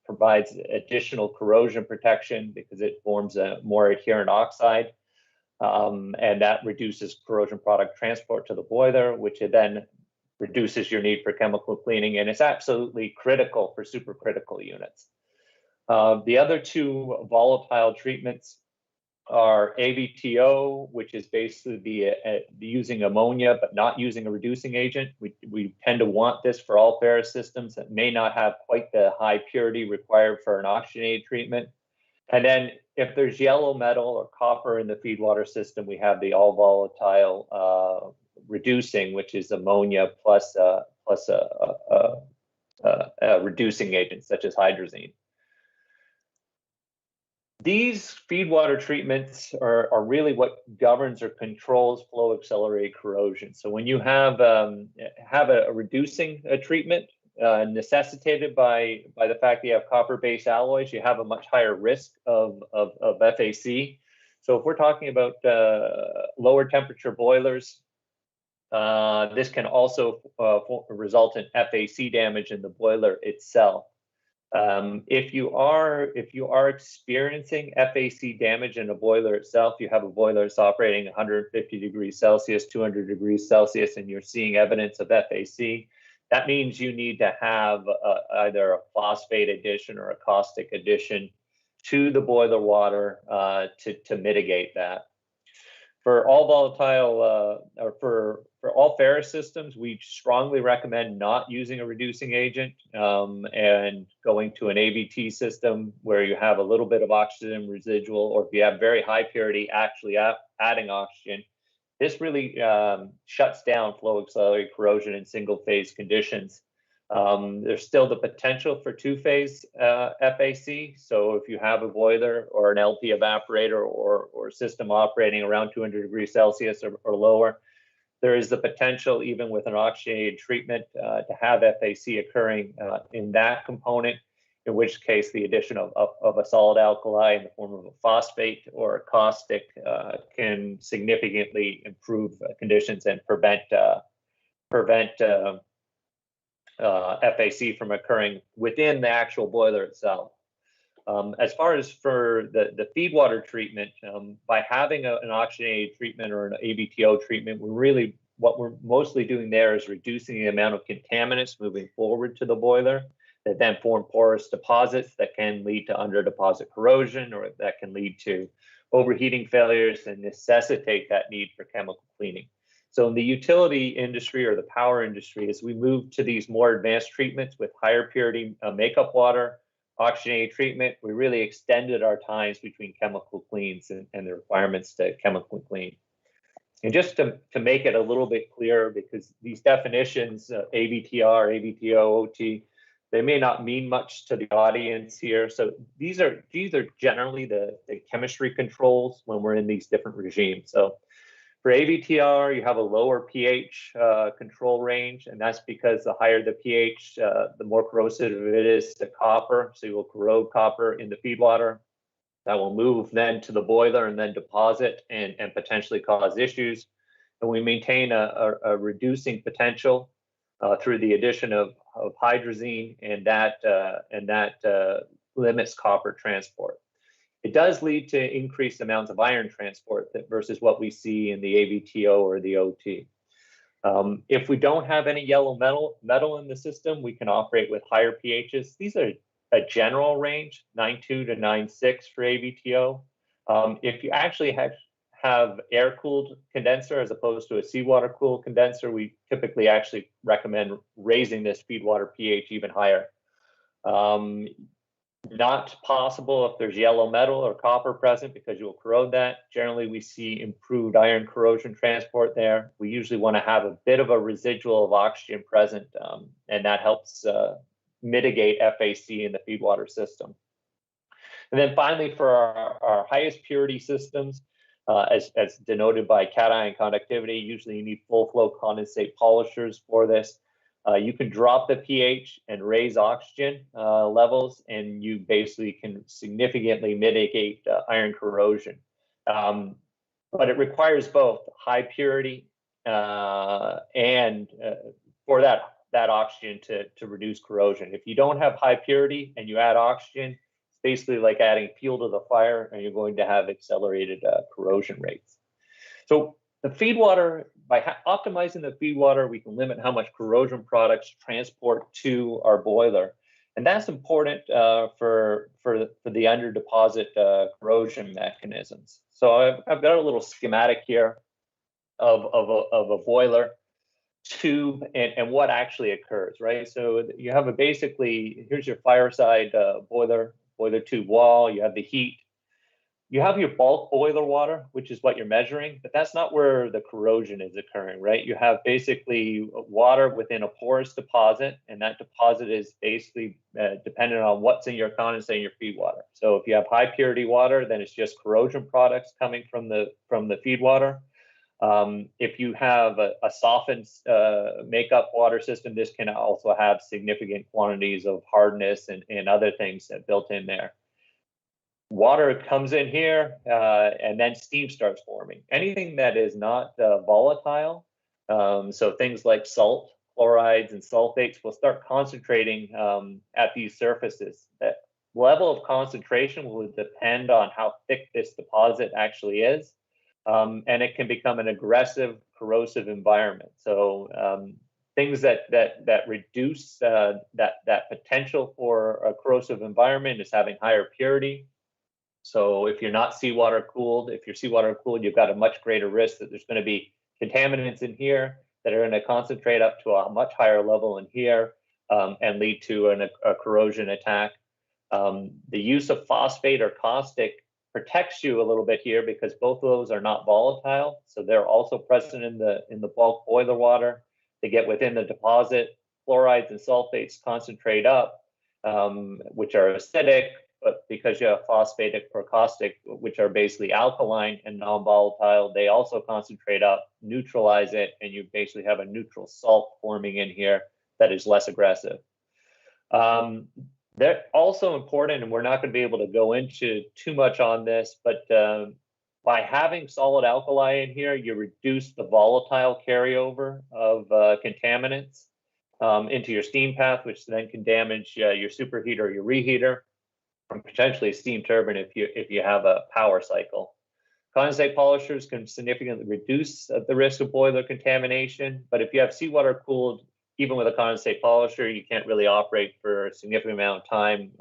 provides additional corrosion protection because it forms a more adherent oxide. And that reduces corrosion product transport to the boiler, which then reduces your need for chemical cleaning. And it's absolutely critical for supercritical units. The other two volatile treatments are AVTO, which is basically using ammonia but not using a reducing agent. We tend to want this for all ferrous systems that may not have quite the high purity required for an oxygenated treatment. And then if there's yellow metal or copper in the feed water system, we have the all volatile reducing, which is ammonia plus a reducing agent such as hydrazine. These feed water treatments are really what governs or controls flow accelerated corrosion. So when you have a reducing treatment necessitated by the fact that you have copper-based alloys, you have a much higher risk of FAC. So if we're talking about lower temperature boilers, this can also result in FAC damage in the boiler itself. If you are experiencing FAC damage in a boiler itself, you have a boiler that's operating 150 degrees Celsius, 200 degrees Celsius, and you're seeing evidence of FAC, that means you need to have either a phosphate addition or a caustic addition to the boiler water to mitigate that. For all volatile or for all ferrous systems, we strongly recommend not using a reducing agent and going to an AVT system where you have a little bit of oxygen residual, or if you have very high purity, actually adding oxygen. This really shuts down flow accelerated corrosion in single phase conditions. There's still the potential for two-phase FAC. So if you have a boiler or an LP evaporator or system operating around 200 degrees Celsius or lower, there is the potential, even with an oxygenated treatment, to have FAC occurring in that component, in which case the addition of a solid alkali in the form of a phosphate or a caustic can significantly improve conditions and prevent FAC from occurring within the actual boiler itself. As far as for the feed water treatment, by having an oxygenated treatment or an AVTO treatment, what we're mostly doing there is reducing the amount of contaminants moving forward to the boiler that then form porous deposits that can lead to under-deposit corrosion, or that can lead to overheating failures and necessitate that need for chemical cleaning. So in the utility industry or the power industry, as we move to these more advanced treatments with higher purity makeup water, oxygenated treatment, we really extended our times between chemical cleans and the requirements to chemically clean. And just to make it a little bit clearer, because these definitions, AVTR, AVTO, OT, They may not mean much to the audience here. So these are generally the chemistry controls when we're in these different regimes. So for AVTR, you have a lower pH control range, and that's because the higher the pH, the more corrosive it is to copper. So you will corrode copper in the feed water. That will move then to the boiler and then deposit and potentially cause issues. And we maintain a reducing potential through the addition of hydrazine, and that limits copper transport. It does lead to increased amounts of iron transport versus what we see in the AVTO or the OT. If we don't have any yellow metal in the system, we can operate with higher pHs. These are a general range, 9.2 to 9.6 for AVTO. If you actually have air-cooled condenser as opposed to a seawater-cooled condenser, we typically actually recommend raising this feed water pH even higher. Not possible if there's yellow metal or copper present because you'll corrode that. Generally, we see improved iron corrosion transport there. We usually want to have a bit of a residual of oxygen present, and that helps mitigate FAC in the feed water system. And then finally, for our highest purity systems, as denoted by cation conductivity, usually you need full flow condensate polishers for this. You can drop the pH and raise oxygen levels, and you basically can significantly mitigate iron corrosion. But it requires both high purity and for that oxygen to reduce corrosion. If you don't have high purity and you add oxygen, it's basically like adding fuel to the fire, and you're going to have accelerated corrosion rates. So the feed water, by optimizing the feed water, we can limit how much corrosion products transport to our boiler. And that's important for the under deposit corrosion mechanisms. So I've got a little schematic here of a boiler tube and what actually occurs, right? So you have basically, here's your fireside boiler tube wall, you have the heat. You have your bulk boiler water, which is what you're measuring, but that's not where the corrosion is occurring, right? You have basically water within a porous deposit, and that deposit is basically dependent on what's in your condensate and your feed water. So if you have high purity water, then it's just corrosion products coming from the feed water. If you have a softened makeup water system, this can also have significant quantities of hardness and other things that built in there. Water comes in here, and then steam starts forming. Anything that is not volatile, so things like salt, chlorides, and sulfates will start concentrating at these surfaces. That level of concentration will depend on how thick this deposit actually is, and it can become an aggressive, corrosive environment. So things that reduce that potential for a corrosive environment is having higher purity. So if you're not seawater cooled, if you're seawater cooled, you've got a much greater risk that there's going to be contaminants in here that are going to concentrate up to a much higher level in here and lead to a corrosion attack. The use of phosphate or caustic protects you a little bit here because both of those are not volatile. So they're also present in the bulk boiler water. They get within the deposit. Chlorides and sulfates concentrate up, which are acidic. But because you have phosphatic or caustic, which are basically alkaline and non-volatile, they also concentrate up, neutralize it, and you basically have a neutral salt forming in here that is less aggressive. They're also important, and we're not going to be able to go into too much on this, but by having solid alkali in here, you reduce the volatile carryover of contaminants into your steam path, which then can damage your superheater or your reheater, and potentially a steam turbine if you have a power cycle. Condensate polishers can significantly reduce the risk of boiler contamination, but if you have seawater cooled, even with a condensate polisher, you can't really operate for a significant amount of time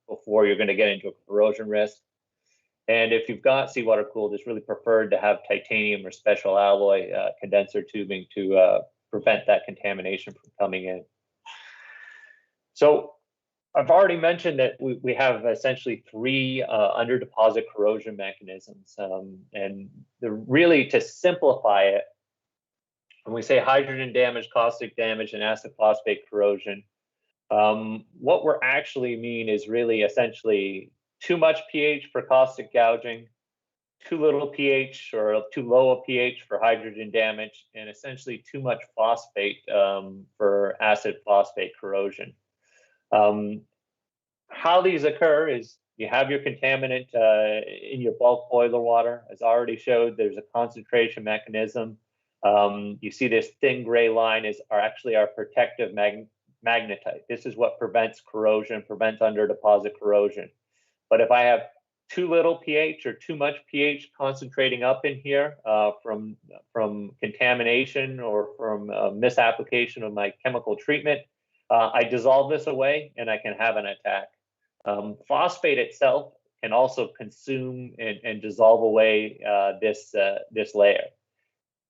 before you're going to get into a corrosion risk. And if you've got seawater cooled, it's really preferred to have titanium or special alloy condenser tubing to prevent that contamination from coming in. So I've already mentioned that we have essentially three under deposit corrosion mechanisms, and really to simplify it, when we say hydrogen damage, caustic damage, and acid phosphate corrosion, What we're actually mean is really essentially too much pH for caustic gouging, too little pH or too low a pH for hydrogen damage, and essentially too much phosphate for acid phosphate corrosion. How these occur is you have your contaminant in your bulk boiler water. As already showed, there's a concentration mechanism. You see this thin gray line are actually our protective magnetite. This is what prevents corrosion, prevents under deposit corrosion. But if I have too little pH or too much pH concentrating up in here from contamination or from misapplication of my chemical treatment, I dissolve this away and I can have an attack. Phosphate itself can also consume and dissolve away this layer.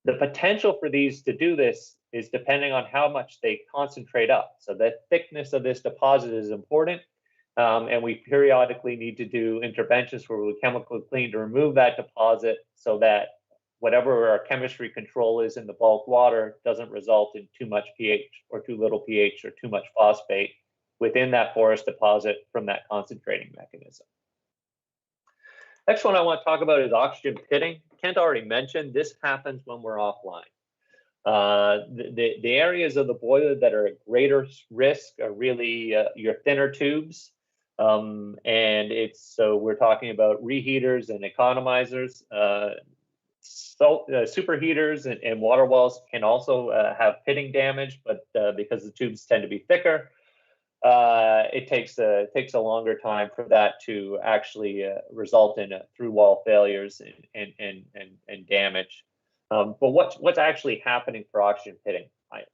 The potential for these to do this is depending on how much they concentrate up. So the thickness of this deposit is important. And we periodically need to do interventions where we chemically clean to remove that deposit so that whatever our chemistry control is in the bulk water doesn't result in too much pH or too little pH or too much phosphate within that porous deposit from that concentrating mechanism. Next one I want to talk about is oxygen pitting. Kent already mentioned this happens when we're offline. The areas of the boiler that are at greater risk are really your thinner tubes. And so we're talking about reheaters and economizers. Superheaters and water wells can also have pitting damage, but because the tubes tend to be thicker, it takes a longer time for that to actually result in through wall failures and damage. But what's actually happening for oxygen pitting?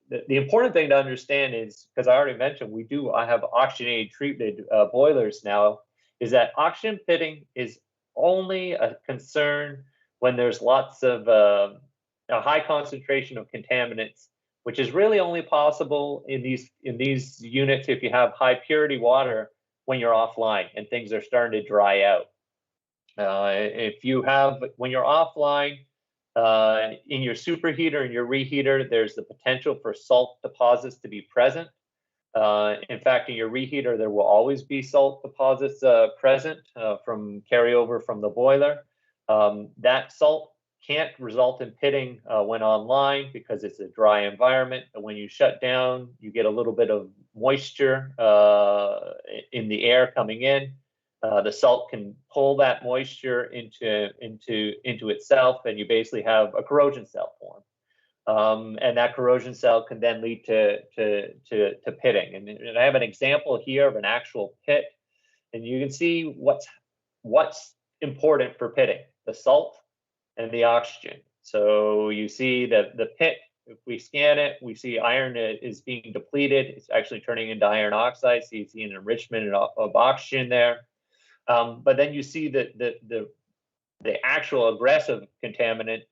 The important thing to understand is, because I already mentioned, I have oxygenated treated boilers now, is that oxygen pitting is only a concern when there's lots of a high concentration of contaminants, which is really only possible in these units if you have high purity water when you're offline and things are starting to dry out. When you're offline, in your superheater and your reheater, there's the potential for salt deposits to be present. In fact, in your reheater, there will always be salt deposits present from carryover from the boiler. That salt can't result in pitting when online because it's a dry environment. And when you shut down, you get a little bit of moisture in the air coming in. The salt can pull that moisture into itself, and you basically have a corrosion cell form. And that corrosion cell can then lead to pitting. And I have an example here of an actual pit, and you can see what's important for pitting: the salt and the oxygen. So you see the pit. If we scan it, we see iron is being depleted. It's actually turning into iron oxide. So you see an enrichment of oxygen there. But then you see the actual aggressive contaminant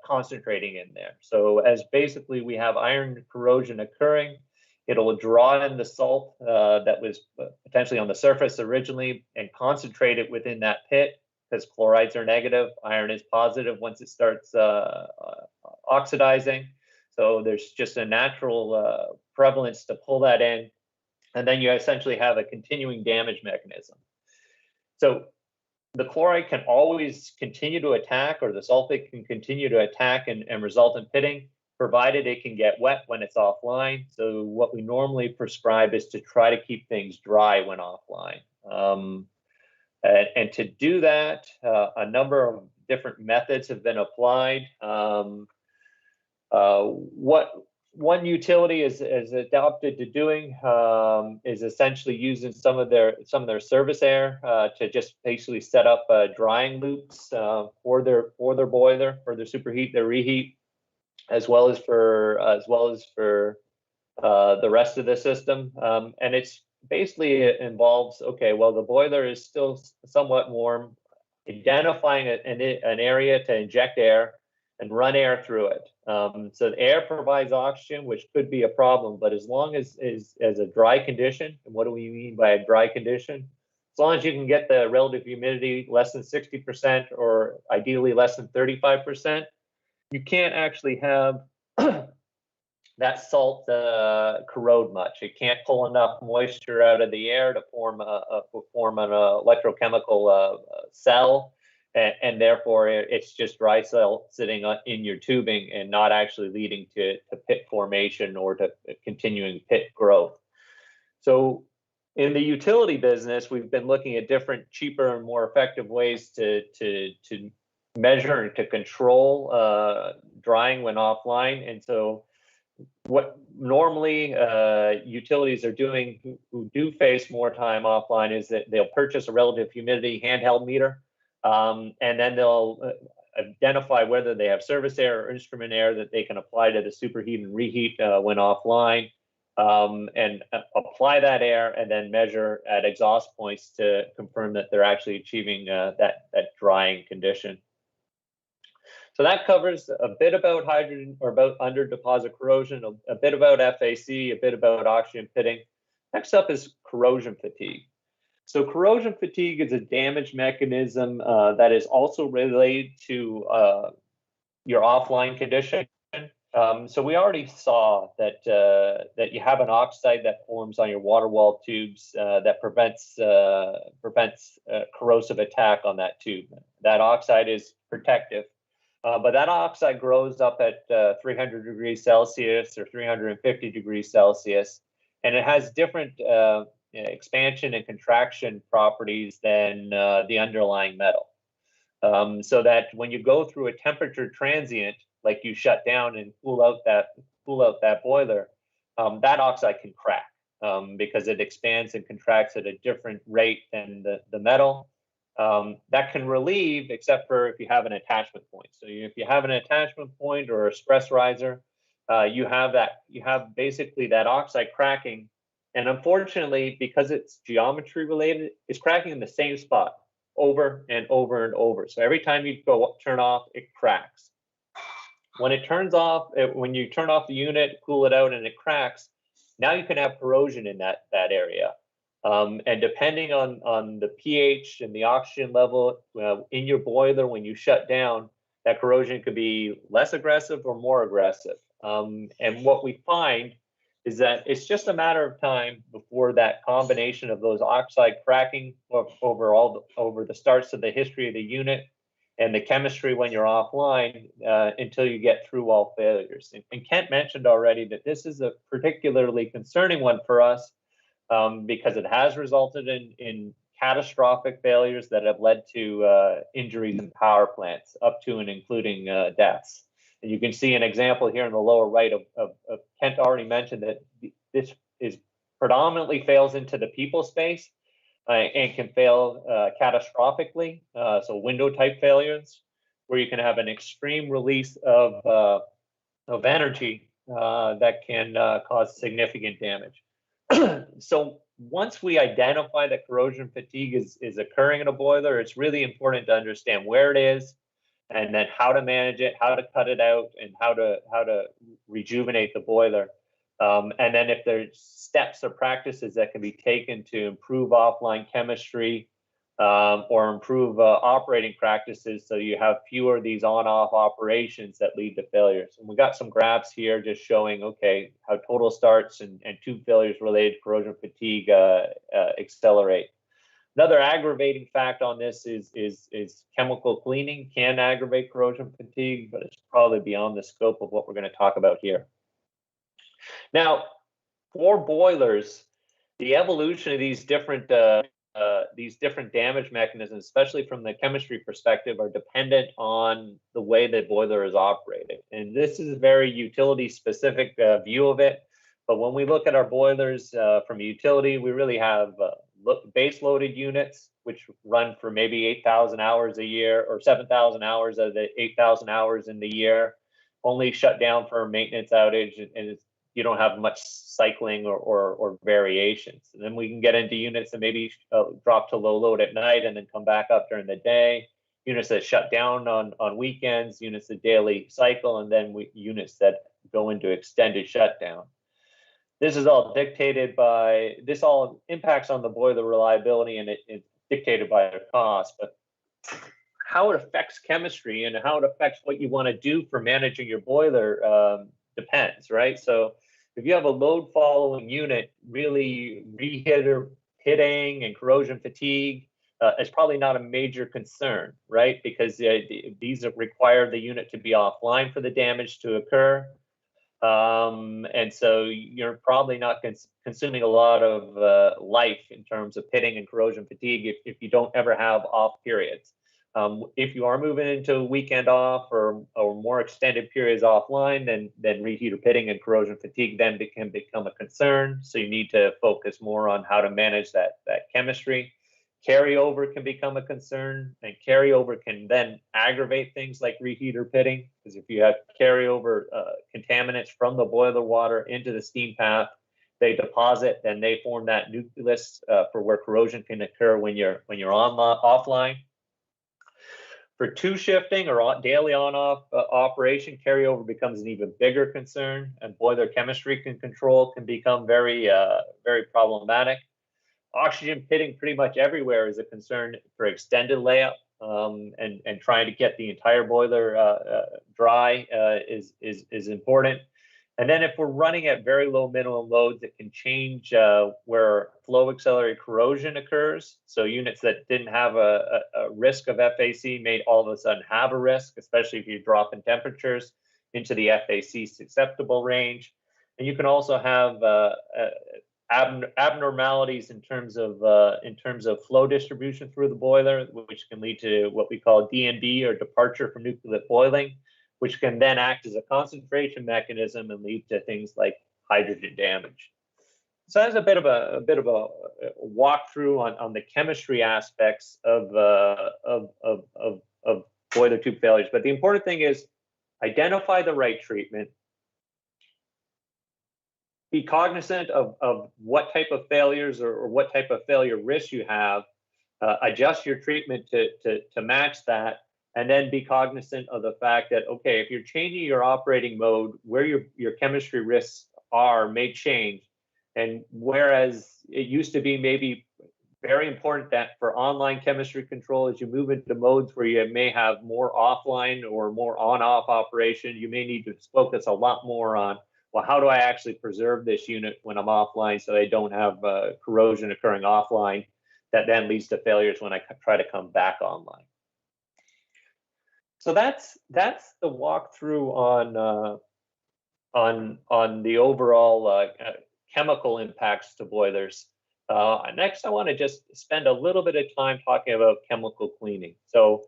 concentrating in there. So as basically we have iron corrosion occurring, it'll draw in the salt that was potentially on the surface originally and concentrate it within that pit, because chlorides are negative, iron is positive once it starts oxidizing. So there's just a natural prevalence to pull that in. And then you essentially have a continuing damage mechanism. So the chloride can always continue to attack, or the sulfate can continue to attack and result in pitting, provided it can get wet when it's offline. So what we normally prescribe is to try to keep things dry when offline. And to do that, a number of different methods have been applied. One utility is adopted to doing is essentially using some of their service air to just basically set up drying loops for their boiler, for their superheat, their reheat, as well as for the rest of the system. And it's basically it involves, okay, well, the boiler is still somewhat warm, identifying an area to inject air and run air through it. So the air provides oxygen, which could be a problem, but as long as a dry condition, and what do we mean by a dry condition? As long as you can get the relative humidity less than 60% or ideally less than 35%, you can't actually have that salt corrode much. It can't pull enough moisture out of the air to form an electrochemical cell, and therefore it's just dry salt sitting in your tubing and not actually leading to pit formation or to continuing pit growth. So in the utility business, we've been looking at different, cheaper and more effective ways to measure and to control drying when offline. And so what normally utilities are doing who do face more time offline is that they'll purchase a relative humidity handheld meter, and then they'll identify whether they have surface air or instrument air that they can apply to the superheat and reheat when offline, and apply that air and then measure at exhaust points to confirm that they're actually achieving that drying condition. So that covers a bit about hydrogen or about under deposit corrosion, a bit about FAC, a bit about oxygen pitting. Next up is corrosion fatigue. So corrosion fatigue is a damage mechanism that is also related to your offline condition. So we already saw that that you have an oxide that forms on your water wall tubes that prevents corrosive attack on that tube. That oxide is protective. But that oxide grows up at 300 degrees Celsius or 350 degrees Celsius, and it has different expansion and contraction properties than the underlying metal. So that when you go through a temperature transient, like you shut down and cool out that boiler, that oxide can crack because it expands and contracts at a different rate than the metal. That can relieve, except for if you have an attachment point. So if you have an attachment point or a stress riser, you have basically that oxide cracking. And unfortunately, because it's geometry related, it's cracking in the same spot over and over and over. So every time you turn off, it cracks. When it turns off, when you turn off the unit, cool it out, and it cracks, now you can have corrosion in that area. And depending on the pH and the oxygen level in your boiler when you shut down, that corrosion could be less aggressive or more aggressive. And what we find is that it's just a matter of time before that combination of those oxide cracking over the starts of the history of the unit and the chemistry when you're offline until you get through all failures. And Kent mentioned already that this is a particularly concerning one for us, because it has resulted in catastrophic failures that have led to injuries in power plants, up to and including deaths. And you can see an example here in the lower right of Kent already mentioned that this is predominantly fails into the people space and can fail catastrophically. So window type failures, where you can have an extreme release of energy that can cause significant damage. So once we identify that corrosion fatigue is occurring in a boiler, it's really important to understand where it is, and then how to manage it, how to cut it out, and how to rejuvenate the boiler. And then if there's steps or practices that can be taken to improve offline chemistry or improve operating practices, so you have fewer of these on-off operations that lead to failures. And we got some graphs here just showing, okay, how total starts and tube failures related to corrosion fatigue accelerate. Another aggravating fact on this is chemical cleaning can aggravate corrosion fatigue, but it's probably beyond the scope of what we're going to talk about here. Now, for boilers, the evolution of these different damage mechanisms, especially from the chemistry perspective, are dependent on the way the boiler is operated. And this is a very utility-specific view of it. But when we look at our boilers from a utility, we really have base-loaded units, which run for maybe 8,000 hours a year, or 7,000 hours of the 8,000 hours in the year, only shut down for a maintenance outage, and you don't have much cycling or variations. And then we can get into units that maybe drop to low load at night and then come back up during the day, units that shut down on weekends, units that daily cycle, and then units that go into extended shutdown. This is all dictated by, this all impacts on the boiler reliability, and it's dictated by the cost. But how it affects chemistry and how it affects what you want to do for managing your boiler depends, right? So if you have a load following unit, really reheater pitting and corrosion fatigue is probably not a major concern, right? Because these require the unit to be offline for the damage to occur. And so you're probably not consuming a lot of life in terms of pitting and corrosion fatigue if you don't ever have off periods. If you are moving into a weekend off or more extended periods offline, then reheater pitting and corrosion fatigue then can become a concern. So you need to focus more on how to manage that chemistry. Carryover can become a concern, and carryover can then aggravate things like reheater pitting, because if you have carryover contaminants from the boiler water into the steam path, they deposit, then they form that nucleus for where corrosion can occur when you're offline. For two shifting or daily on-off operation, carryover becomes an even bigger concern, and boiler chemistry control can become very problematic. Oxygen pitting pretty much everywhere is a concern for extended layup, and trying to get the entire boiler dry is important. And then if we're running at very low minimum loads, it can change where flow accelerated corrosion occurs. So units that didn't have a risk of FAC may all of a sudden have a risk, especially if you drop in temperatures into the FAC susceptible range. And you can also have abnormalities in terms of flow distribution through the boiler, which can lead to what we call DNB, or departure from nucleate boiling, which can then act as a concentration mechanism and lead to things like hydrogen damage. So that's a bit of a walkthrough on the chemistry aspects of boiler tube failures. But the important thing is identify the right treatment. Be cognizant of what type of failures or what type of failure risk you have. Adjust your treatment to match that, and then be cognizant of the fact that, okay, if you're changing your operating mode, where your chemistry risks may change. And whereas it used to be maybe very important that for online chemistry control, as you move into modes where you may have more offline or more on-off operation, you may need to focus a lot more on, well, how do I actually preserve this unit when I'm offline so I don't have corrosion occurring offline that then leads to failures when I try to come back online. So that's the walkthrough on the overall chemical impacts to boilers. Next, I want to just spend a little bit of time talking about chemical cleaning. So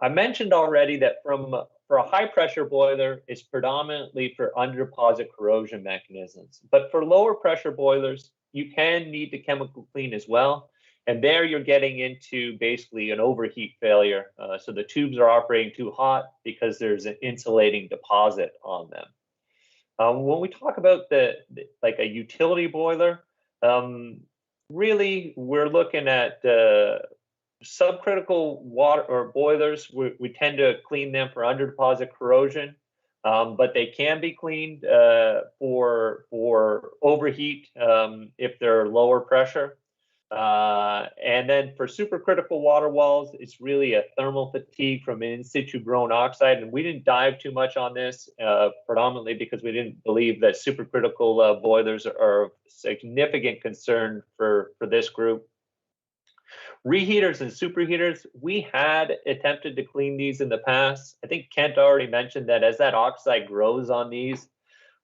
I mentioned already that for a high pressure boiler, it's predominantly for under-deposit corrosion mechanisms. But for lower pressure boilers, you can need to chemical clean as well. And there you're getting into basically an overheat failure. So the tubes are operating too hot because there's an insulating deposit on them. When we talk about like a utility boiler, really we're looking at subcritical water or boilers. We tend to clean them for under deposit corrosion, but they can be cleaned for overheat if they're lower pressure. And then for supercritical water walls, it's really a thermal fatigue from an in situ grown oxide. And we didn't dive too much on this, predominantly because we didn't believe that supercritical boilers are of significant concern for this group. Reheaters and superheaters, we had attempted to clean these in the past. I think Kent already mentioned that as that oxide grows on these,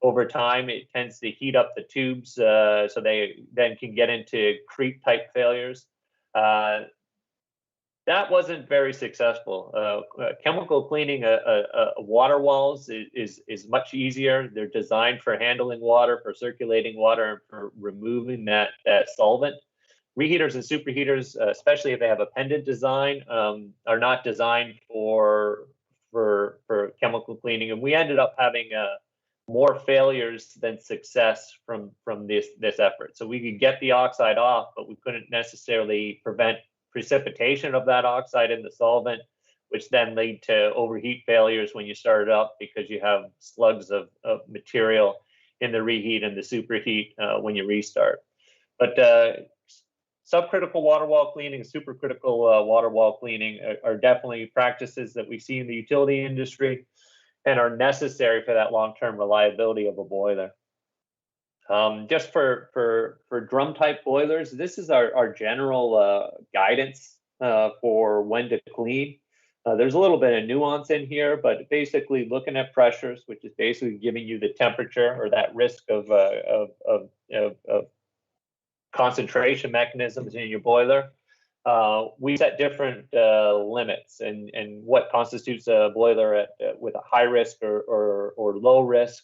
over time, it tends to heat up the tubes, so they then can get into creep type failures. That wasn't very successful. Chemical cleaning water walls is much easier. They're designed for handling water, for circulating water, and for removing that solvent. Reheaters and superheaters, especially if they have a pendant design, are not designed for chemical cleaning, and we ended up having more failures than success from this effort. So we could get the oxide off, but we couldn't necessarily prevent precipitation of that oxide in the solvent, which then lead to overheat failures when you start it up because you have slugs of material in the reheat and the superheat when you restart. But subcritical water wall cleaning, supercritical water wall cleaning are definitely practices that we see in the utility industry. and are necessary for that long-term reliability of a boiler. Just for drum type boilers, this is our general guidance for when to clean. There's a little bit of nuance in here, but basically looking at pressures, which is basically giving you the temperature or that risk of concentration mechanisms in your boiler. We set different limits and what constitutes a boiler with a high risk or low risk.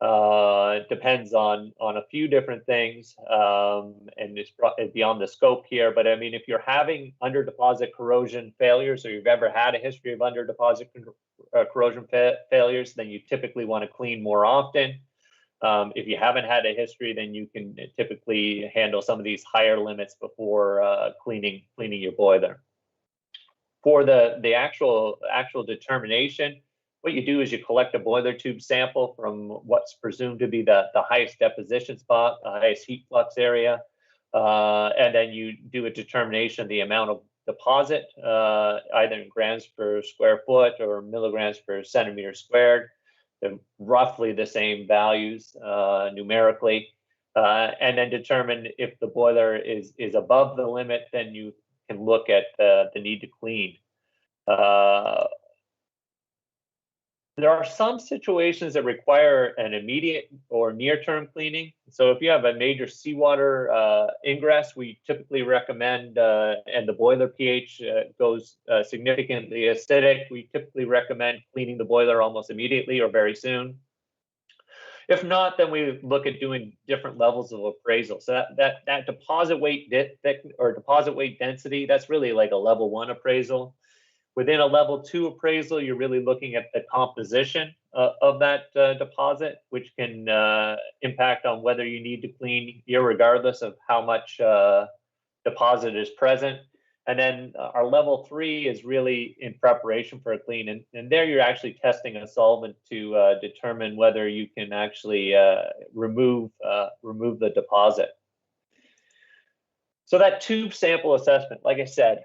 It depends on a few different things, and it's beyond the scope here. But I mean, if you're having under deposit corrosion failures, or you've ever had a history of under deposit corrosion failures, then you typically want to clean more often. If you haven't had a history, then you can typically handle some of these higher limits before cleaning your boiler. For the actual determination, what you do is you collect a boiler tube sample from what's presumed to be the highest deposition spot, the highest heat flux area, and then you do a determination of the amount of deposit, either in grams per square foot or milligrams per centimeter squared. They're roughly the same values numerically, and then determine if the boiler is above the limit. Then you can look at the need to clean. There are some situations that require an immediate or near-term cleaning. So if you have a major seawater ingress, we typically recommend, and the boiler pH goes significantly acidic, we typically recommend cleaning the boiler almost immediately or very soon. If not, then we look at doing different levels of appraisal. So that deposit weight deposit weight density, that's really like a level 1 appraisal. Within a level 2 appraisal, you're really looking at the composition of that deposit, which can impact on whether you need to clean, irregardless of how much deposit is present. And then our level 3 is really in preparation for a clean. And there you're actually testing a solvent to determine whether you can actually remove the deposit. So that tube sample assessment, like I said,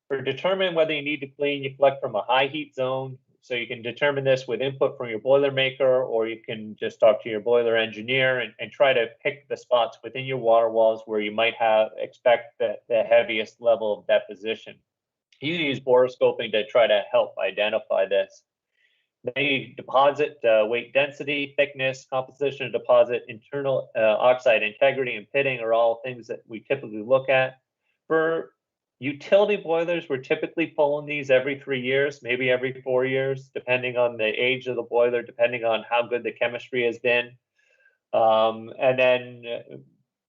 for determining whether you need to clean, you collect from a high heat zone. So you can determine this with input from your boiler maker, or you can just talk to your boiler engineer and try to pick the spots within your water walls where you might expect the heaviest level of deposition. You use borescoping to try to help identify this. Then you deposit weight density, thickness, composition of deposit, internal oxide integrity, and pitting are all things that we typically look at. For utility boilers, we're typically pulling these every 3 years, maybe every 4 years, depending on the age of the boiler, depending on how good the chemistry has been. And then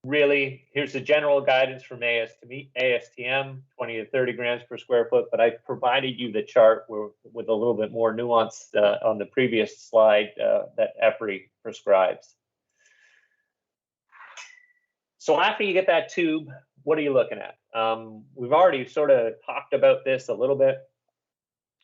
really, here's the general guidance from ASTM, 20 to 30 grams per square foot, but I provided you the chart with a little bit more nuance on the previous slide that EPRI prescribes. So after you get that tube, what are you looking at? We've already sort of talked about this a little bit.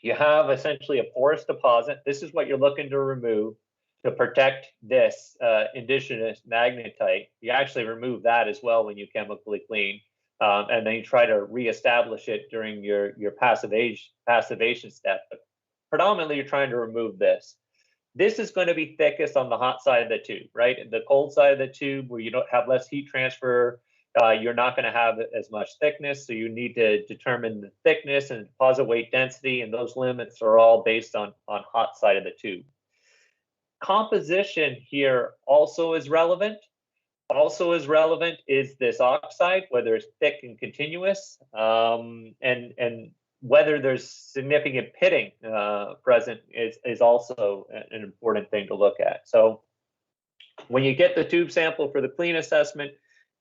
You have essentially a porous deposit. This is what you're looking to remove to protect this indigenous magnetite. You actually remove that as well when you chemically clean, and then you try to reestablish it during your passivation step. But predominantly, you're trying to remove this. This is going to be thickest on the hot side of the tube, right? The cold side of the tube, where you don't have less heat transfer, you're not going to have as much thickness, so you need to determine the thickness and deposit weight density, and those limits are all based on hot side of the tube. Composition here also is relevant. Also as relevant is this oxide, whether it's thick and continuous, and whether there's significant pitting present is also an important thing to look at. So when you get the tube sample for the clean assessment,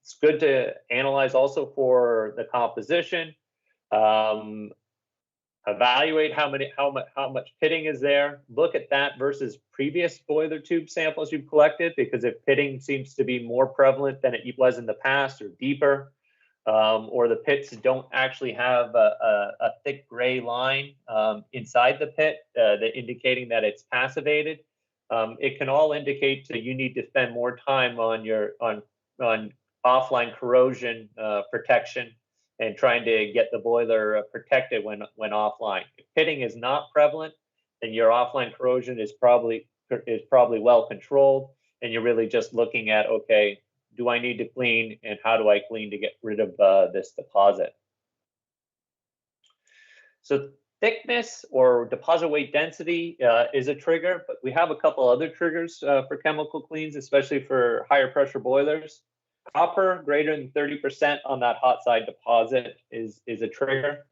it's good to analyze also for the composition, evaluate how much pitting is there, look at that versus previous boiler tube samples you've collected, because if pitting seems to be more prevalent than it was in the past or deeper, or the pits don't actually have a thick gray line inside the pit, indicating that it's passivated, it can all indicate that you need to spend more time on offline corrosion protection and trying to get the boiler protected when offline. If pitting is not prevalent, then your offline corrosion is probably well controlled, and you're really just looking at, okay, do I need to clean, and how do I clean to get rid of this deposit? So thickness or deposit weight density is a trigger, but we have a couple other triggers for chemical cleans, especially for higher pressure boilers. Copper greater than 30% on that hot side deposit is a trigger.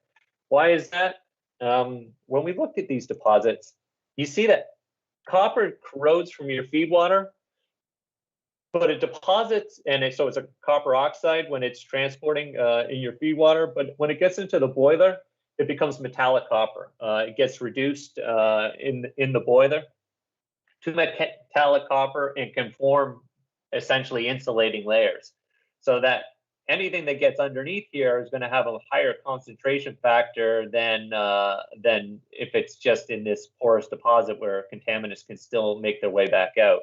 Why is that? When we looked at these deposits, you see that copper corrodes from your feed water, but it deposits, and so it's a copper oxide when it's transporting in your feed water, but when it gets into the boiler, it becomes metallic copper. It gets reduced in the boiler to metallic copper and can form essentially insulating layers, so that anything that gets underneath here is going to have a higher concentration factor than if it's just in this porous deposit where contaminants can still make their way back out.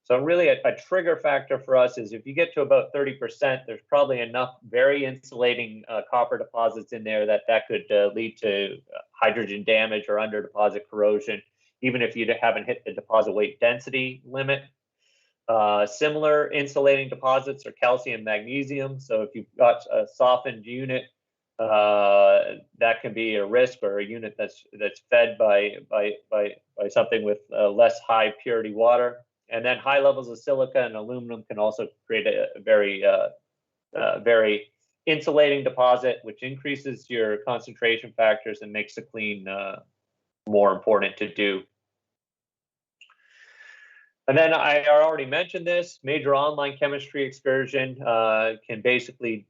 So really a trigger factor for us is if you get to about 30%, there's probably enough very insulating copper deposits in there that could lead to hydrogen damage or under deposit corrosion, even if you haven't hit the deposit weight density limit. Similar insulating deposits are calcium and magnesium. So if you've got a softened unit, that can be a risk, or a unit that's fed by something with less high purity water. And then high levels of silica and aluminum can also create a very insulating deposit, which increases your concentration factors and makes the clean more important to do. And then I already mentioned this, major online chemistry excursion can basically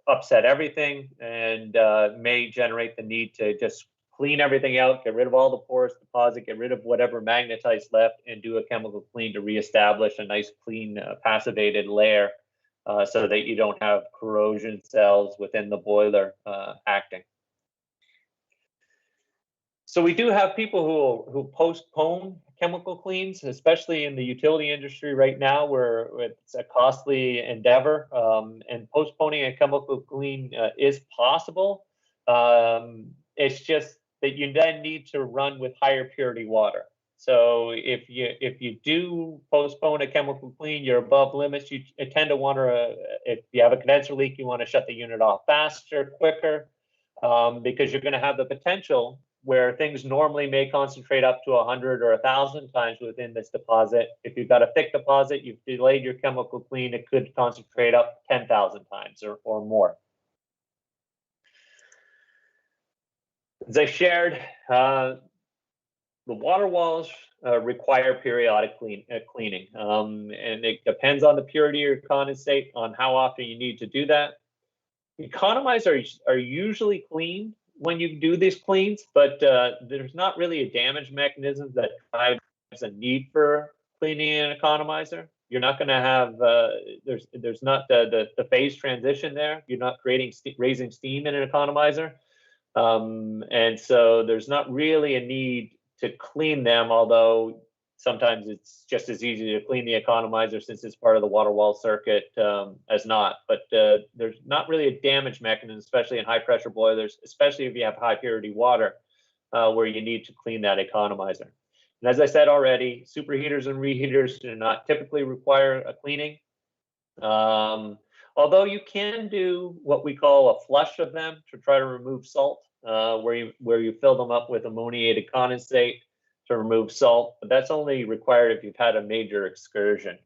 upset everything and may generate the need to just clean everything out, get rid of all the porous deposit, get rid of whatever magnetite's left, and do a chemical clean to reestablish a nice clean passivated layer so that you don't have corrosion cells within the boiler acting. So we do have people who postpone chemical cleans, especially in the utility industry right now, where it's a costly endeavor, and postponing a chemical clean is possible. It's just that you then need to run with higher purity water. So if you do postpone a chemical clean, you're above limits, you tend to want to, if you have a condenser leak, you want to shut the unit off faster, quicker, because you're going to have the potential where things normally may concentrate up to 100 or 1,000 times within this deposit. If you've got a thick deposit, you've delayed your chemical clean, it could concentrate up 10,000 times or more. As I shared, the water walls require periodic cleaning, and it depends on the purity of your condensate, on how often you need to do that. Economizers are usually cleaned when you do these cleans, but there's not really a damage mechanism that drives a need for cleaning an economizer. You're not going to have there's not the phase transition there. You're not raising steam in an economizer, and so there's not really a need to clean them. Although sometimes it's just as easy to clean the economizer since it's part of the water wall circuit as not. But there's not really a damage mechanism, especially in high pressure boilers, especially if you have high purity water, where you need to clean that economizer. And as I said already, superheaters and reheaters do not typically require a cleaning. Although you can do what we call a flush of them to try to remove salt, where you fill them up with ammoniated condensate to remove salt, but that's only required if you've had a major excursion.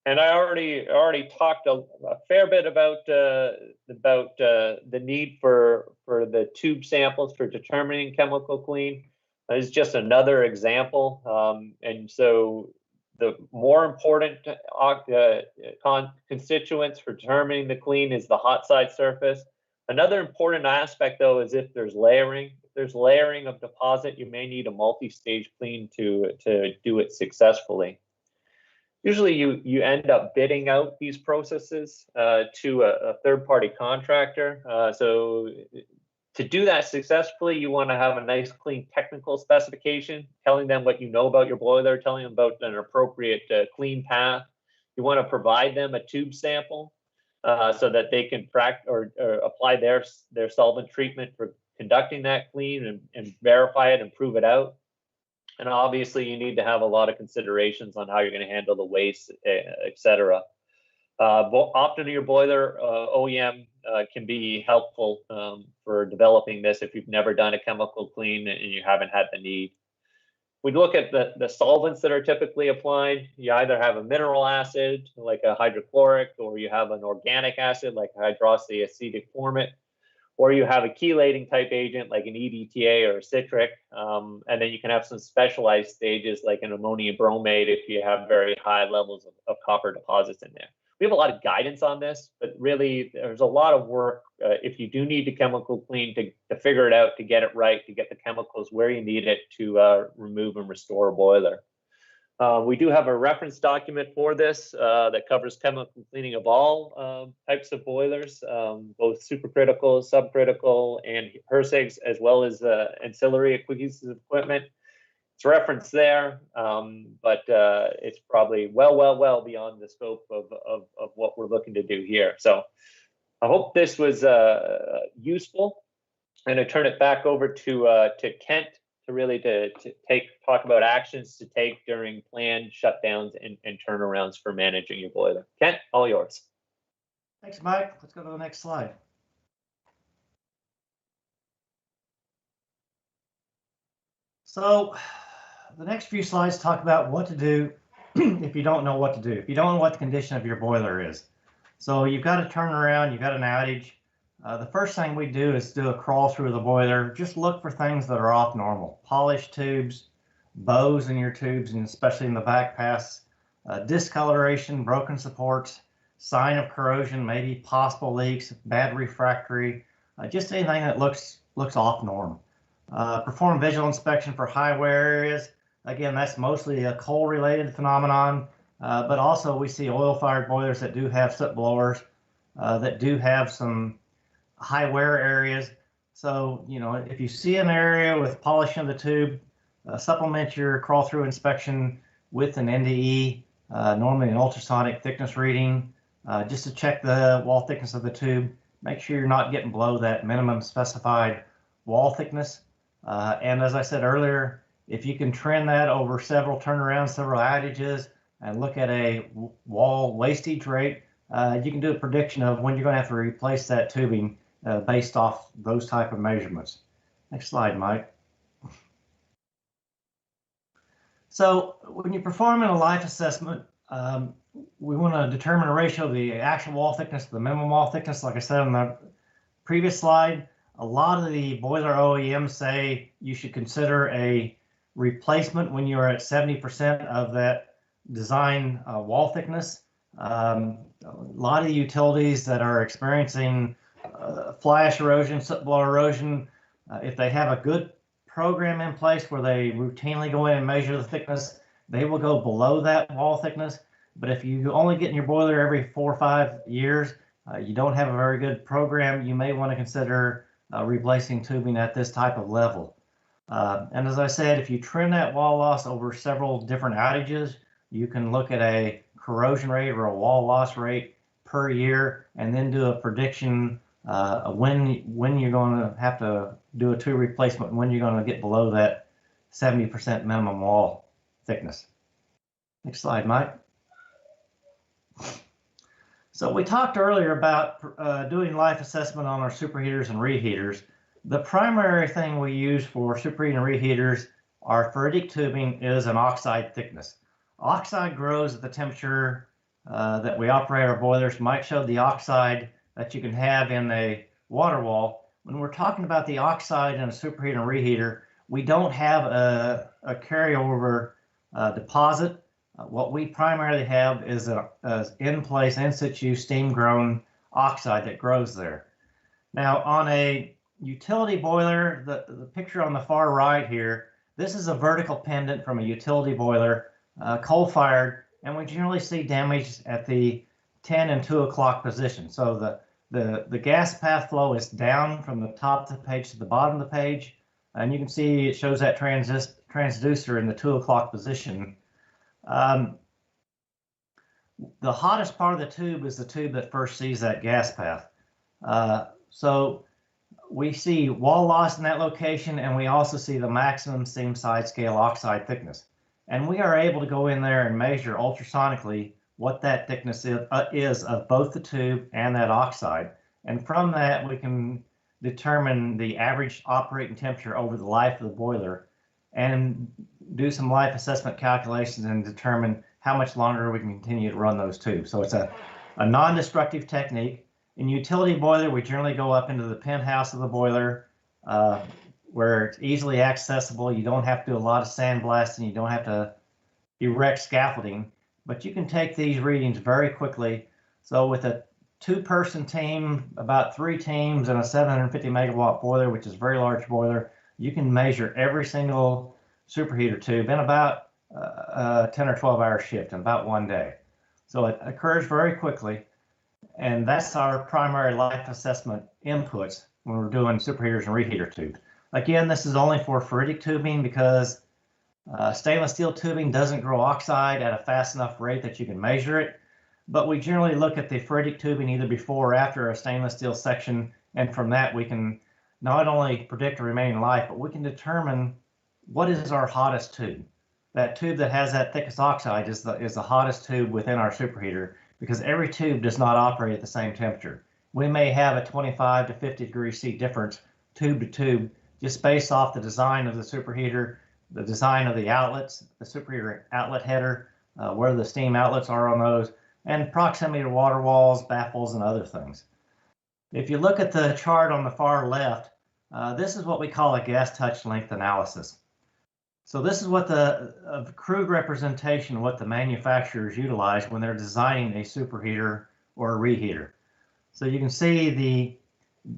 And I already talked a fair bit about the need for the tube samples for determining chemical clean. It's just another example, and so the more important constituents for determining the clean is the hot side surface. Another important aspect, though, is if there's layering. If there's layering of deposit, you may need a multi-stage clean to do it successfully. Usually you end up bidding out these processes to a third-party contractor. So to do that successfully, you want to have a nice, clean technical specification, telling them what you know about your boiler, telling them about an appropriate clean path. You want to provide them a tube sample. so that they can or apply their solvent treatment for conducting that clean and verify it and prove it out. And obviously, you need to have a lot of considerations on how you're going to handle the waste, et cetera. Often your boiler OEM can be helpful for developing this if you've never done a chemical clean and you haven't had the need. We look at the solvents that are typically applied. You either have a mineral acid like a hydrochloric, or you have an organic acid like hydroxyacetic formate, or you have a chelating type agent like an EDTA or a citric, and then you can have some specialized stages like an ammonium bromate if you have very high levels of copper deposits in there. We have a lot of guidance on this, but really there's a lot of work if you do need to chemical clean to figure it out, to get it right, to get the chemicals where you need it to remove and restore a boiler. We do have a reference document for this that covers chemical cleaning of all types of boilers, both supercritical, subcritical, and HRSGs, as well as ancillary cohesive equipment. It's referenced there, but it's probably well beyond the scope of what we're looking to do here. So I hope this was useful, and I turn it back over to Kent to really talk about actions to take during planned shutdowns and turnarounds for managing your boiler. Kent, all yours. Thanks, Mike. Let's go to the next slide. So the next few slides talk about what to do if you don't know what to do, if you don't know what the condition of your boiler is. So you've got a turnaround, you've got an outage. The first thing we do is do a crawl through the boiler. Just look for things that are off normal. Polished tubes, bows in your tubes, and especially in the back pass, discoloration, broken supports, sign of corrosion, maybe possible leaks, bad refractory, just anything that looks off norm. Perform visual inspection for high wear areas. Again, that's mostly a coal-related phenomenon, but also we see oil-fired boilers that do have soot blowers, that do have some high wear areas. So, you know, if you see an area with polishing of the tube, supplement your crawl-through inspection with an NDE, normally an ultrasonic thickness reading, just to check the wall thickness of the tube. Make sure you're not getting below that minimum specified wall thickness. And as I said earlier, if you can trend that over several turnarounds, several outages, and look at a wall wastage rate, you can do a prediction of when you're going to have to replace that tubing based off those type of measurements. Next slide, Mike. So when you're performing a life assessment, we want to determine a ratio of the actual wall thickness to the minimum wall thickness. Like I said on the previous slide, a lot of the boiler OEMs say you should consider a replacement when you're at 70% of that design wall thickness. A lot of the utilities that are experiencing fly ash erosion, soot blower erosion, if they have a good program in place where they routinely go in and measure the thickness, they will go below that wall thickness. But if you only get in your boiler every 4 or 5 years, you don't have a very good program, you may want to consider replacing tubing at this type of level. And as I said, if you trim that wall loss over several different outages, you can look at a corrosion rate or a wall loss rate per year, and then do a prediction when you're going to have to do a tube replacement, when you're going to get below that 70% minimum wall thickness. Next slide, Mike. So we talked earlier about doing life assessment on our superheaters and reheaters. The primary thing we use for superheating and reheaters, our ferritic tubing, is an oxide thickness. Oxide grows at the temperature that we operate our boilers. Mike showed the oxide that you can have in a water wall. When we're talking about the oxide in a superheater and reheater, we don't have a carryover deposit. What we primarily have is an in-place, in-situ, steam-grown oxide that grows there. Now, on a utility boiler, the picture on the far right here, this is a vertical pendant from a utility boiler, coal-fired, and we generally see damage at the 10 and 2 o'clock position. So the gas path flow is down from the top of the page to the bottom of the page, and you can see it shows that transducer in the 2 o'clock position. The hottest part of the tube is the tube that first sees that gas path. So we see wall loss in that location, and we also see the maximum steam side scale oxide thickness. And we are able to go in there and measure ultrasonically what that thickness is of both the tube and that oxide. And from that, we can determine the average operating temperature over the life of the boiler and do some life assessment calculations and determine how much longer we can continue to run those tubes. So it's a non-destructive technique. In utility boiler, we generally go up into the penthouse of the boiler where it's easily accessible. You don't have to do a lot of sandblasting. You don't have to erect scaffolding, but you can take these readings very quickly. So with a 2-person team, about 3 teams, and a 750 megawatt boiler, which is a very large boiler, you can measure every single superheater tube in about a 10 or 12 hour shift in about 1 day. So it occurs very quickly. And that's our primary life assessment inputs when we're doing superheaters and reheater tubes. Again, this is only for ferritic tubing because stainless steel tubing doesn't grow oxide at a fast enough rate that you can measure it. But we generally look at the ferritic tubing either before or after a stainless steel section. And from that, we can not only predict the remaining life, but we can determine what is our hottest tube. That tube that has that thickest oxide is the hottest tube within our superheater, because every tube does not operate at the same temperature. We may have a 25 to 50 degrees C difference tube to tube just based off the design of the superheater, the design of the outlets, the superheater outlet header, where the steam outlets are on those, and proximity to water walls, baffles, and other things. If you look at the chart on the far left, this is what we call a gas touch length analysis. So this is what the crude representation, what the manufacturers utilize when they're designing a superheater or a reheater. So you can see the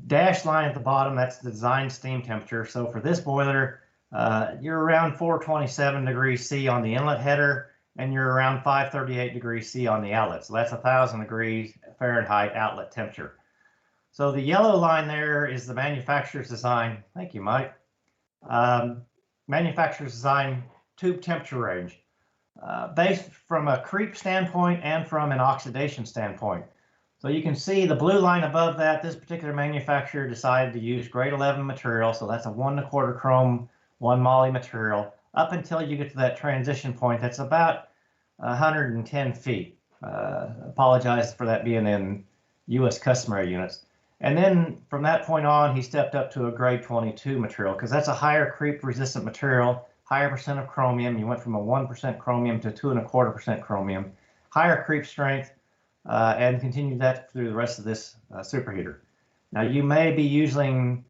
dashed line at the bottom, that's the design steam temperature. So for this boiler, you're around 427 degrees C on the inlet header, and you're around 538 degrees C on the outlet. So that's 1,000 degrees Fahrenheit outlet temperature. So the yellow line there is the manufacturer's design. Thank you, Mike. Manufacturer's design tube temperature range, based from a creep standpoint and from an oxidation standpoint. So you can see the blue line above that, this particular manufacturer decided to use grade 11 material. So that's a 1 1/4 chrome, 1 moly material, up until you get to that transition point. That's about 110 feet. Apologize for that being in US customary units. And then from that point on, he stepped up to a grade 22 material because that's a higher creep resistant material, higher percent of chromium. You went from a 1% chromium to 2 1/4% chromium, higher creep strength, and continued that through the rest of this superheater. Now you may be using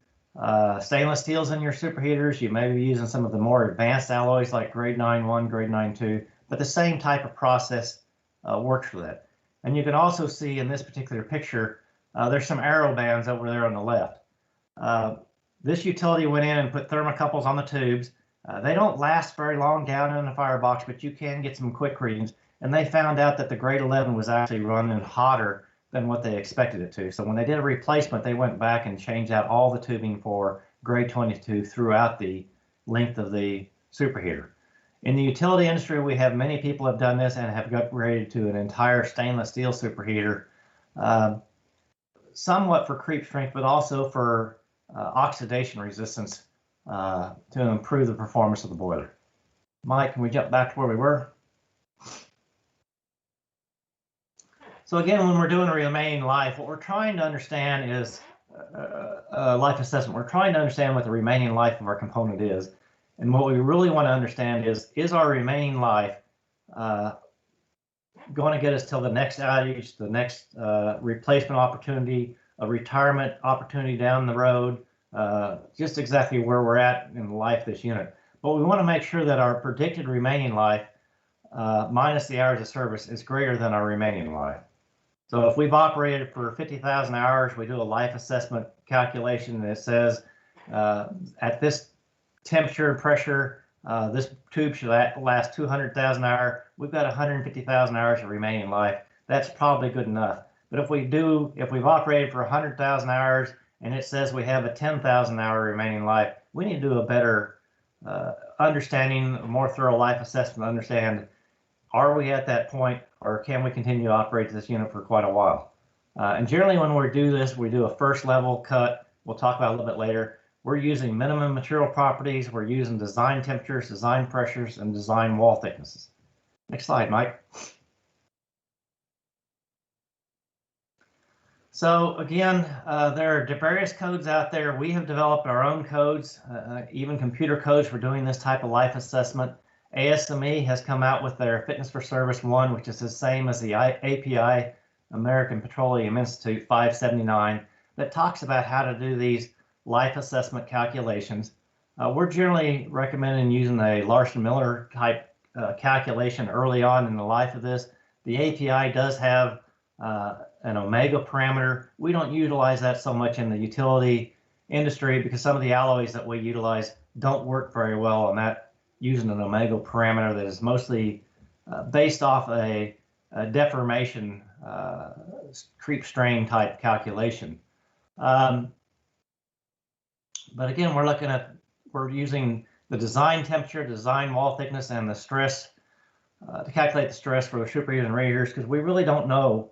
stainless steels in your superheaters. You may be using some of the more advanced alloys like grade 9.1, grade 9.2, but the same type of process works for that. And you can also see in this particular picture, there's some arrow bands over there on the left. This utility went in and put thermocouples on the tubes. They don't last very long down in the firebox, but you can get some quick readings. And they found out that the grade 11 was actually running hotter than what they expected it to. So when they did a replacement, they went back and changed out all the tubing for grade 22 throughout the length of the superheater. In the utility industry, we have many people have done this and have upgraded to an entire stainless steel superheater. Somewhat for creep strength, but also for oxidation resistance to improve the performance of the boiler. Mike, can we jump back to where we were? So again, when we're doing a remaining life, what we're trying to understand is life assessment. We're trying to understand what the remaining life of our component is. And what we really want to understand is our remaining life going to get us till the next outage, the next replacement opportunity, a retirement opportunity down the road, just exactly where we're at in the life of this unit. But we want to make sure that our predicted remaining life, minus the hours of service, is greater than our remaining life. So if we've operated for 50,000 hours, we do a life assessment calculation, and it says at this temperature and pressure, this tube should last 200,000 hours. We've got 150,000 hours of remaining life. That's probably good enough. But if we've operated for 100,000 hours and it says we have a 10,000 hour remaining life, we need to do a better understanding, a more thorough life assessment to understand, are we at that point or can we continue to operate this unit for quite a while? And generally when we do this, we do a first level cut. We'll talk about it a little bit later. We're using minimum material properties. We're using design temperatures, design pressures, and design wall thicknesses. Next slide, Mike. So again, there are various codes out there. We have developed our own codes, even computer codes for doing this type of life assessment. ASME has come out with their Fitness for Service 1, which is the same as the API, American Petroleum Institute 579, that talks about how to do these life assessment calculations. We're generally recommending using a Larson-Miller type calculation early on in the life of this. The API does have an omega parameter. We don't utilize that so much in the utility industry because some of the alloys that we utilize don't work very well on that using an omega parameter that is mostly based off a deformation creep strain type calculation. But again, we're using the design temperature, design wall thickness, and the stress to calculate the stress for the superheaters and radiators, because we really don't know.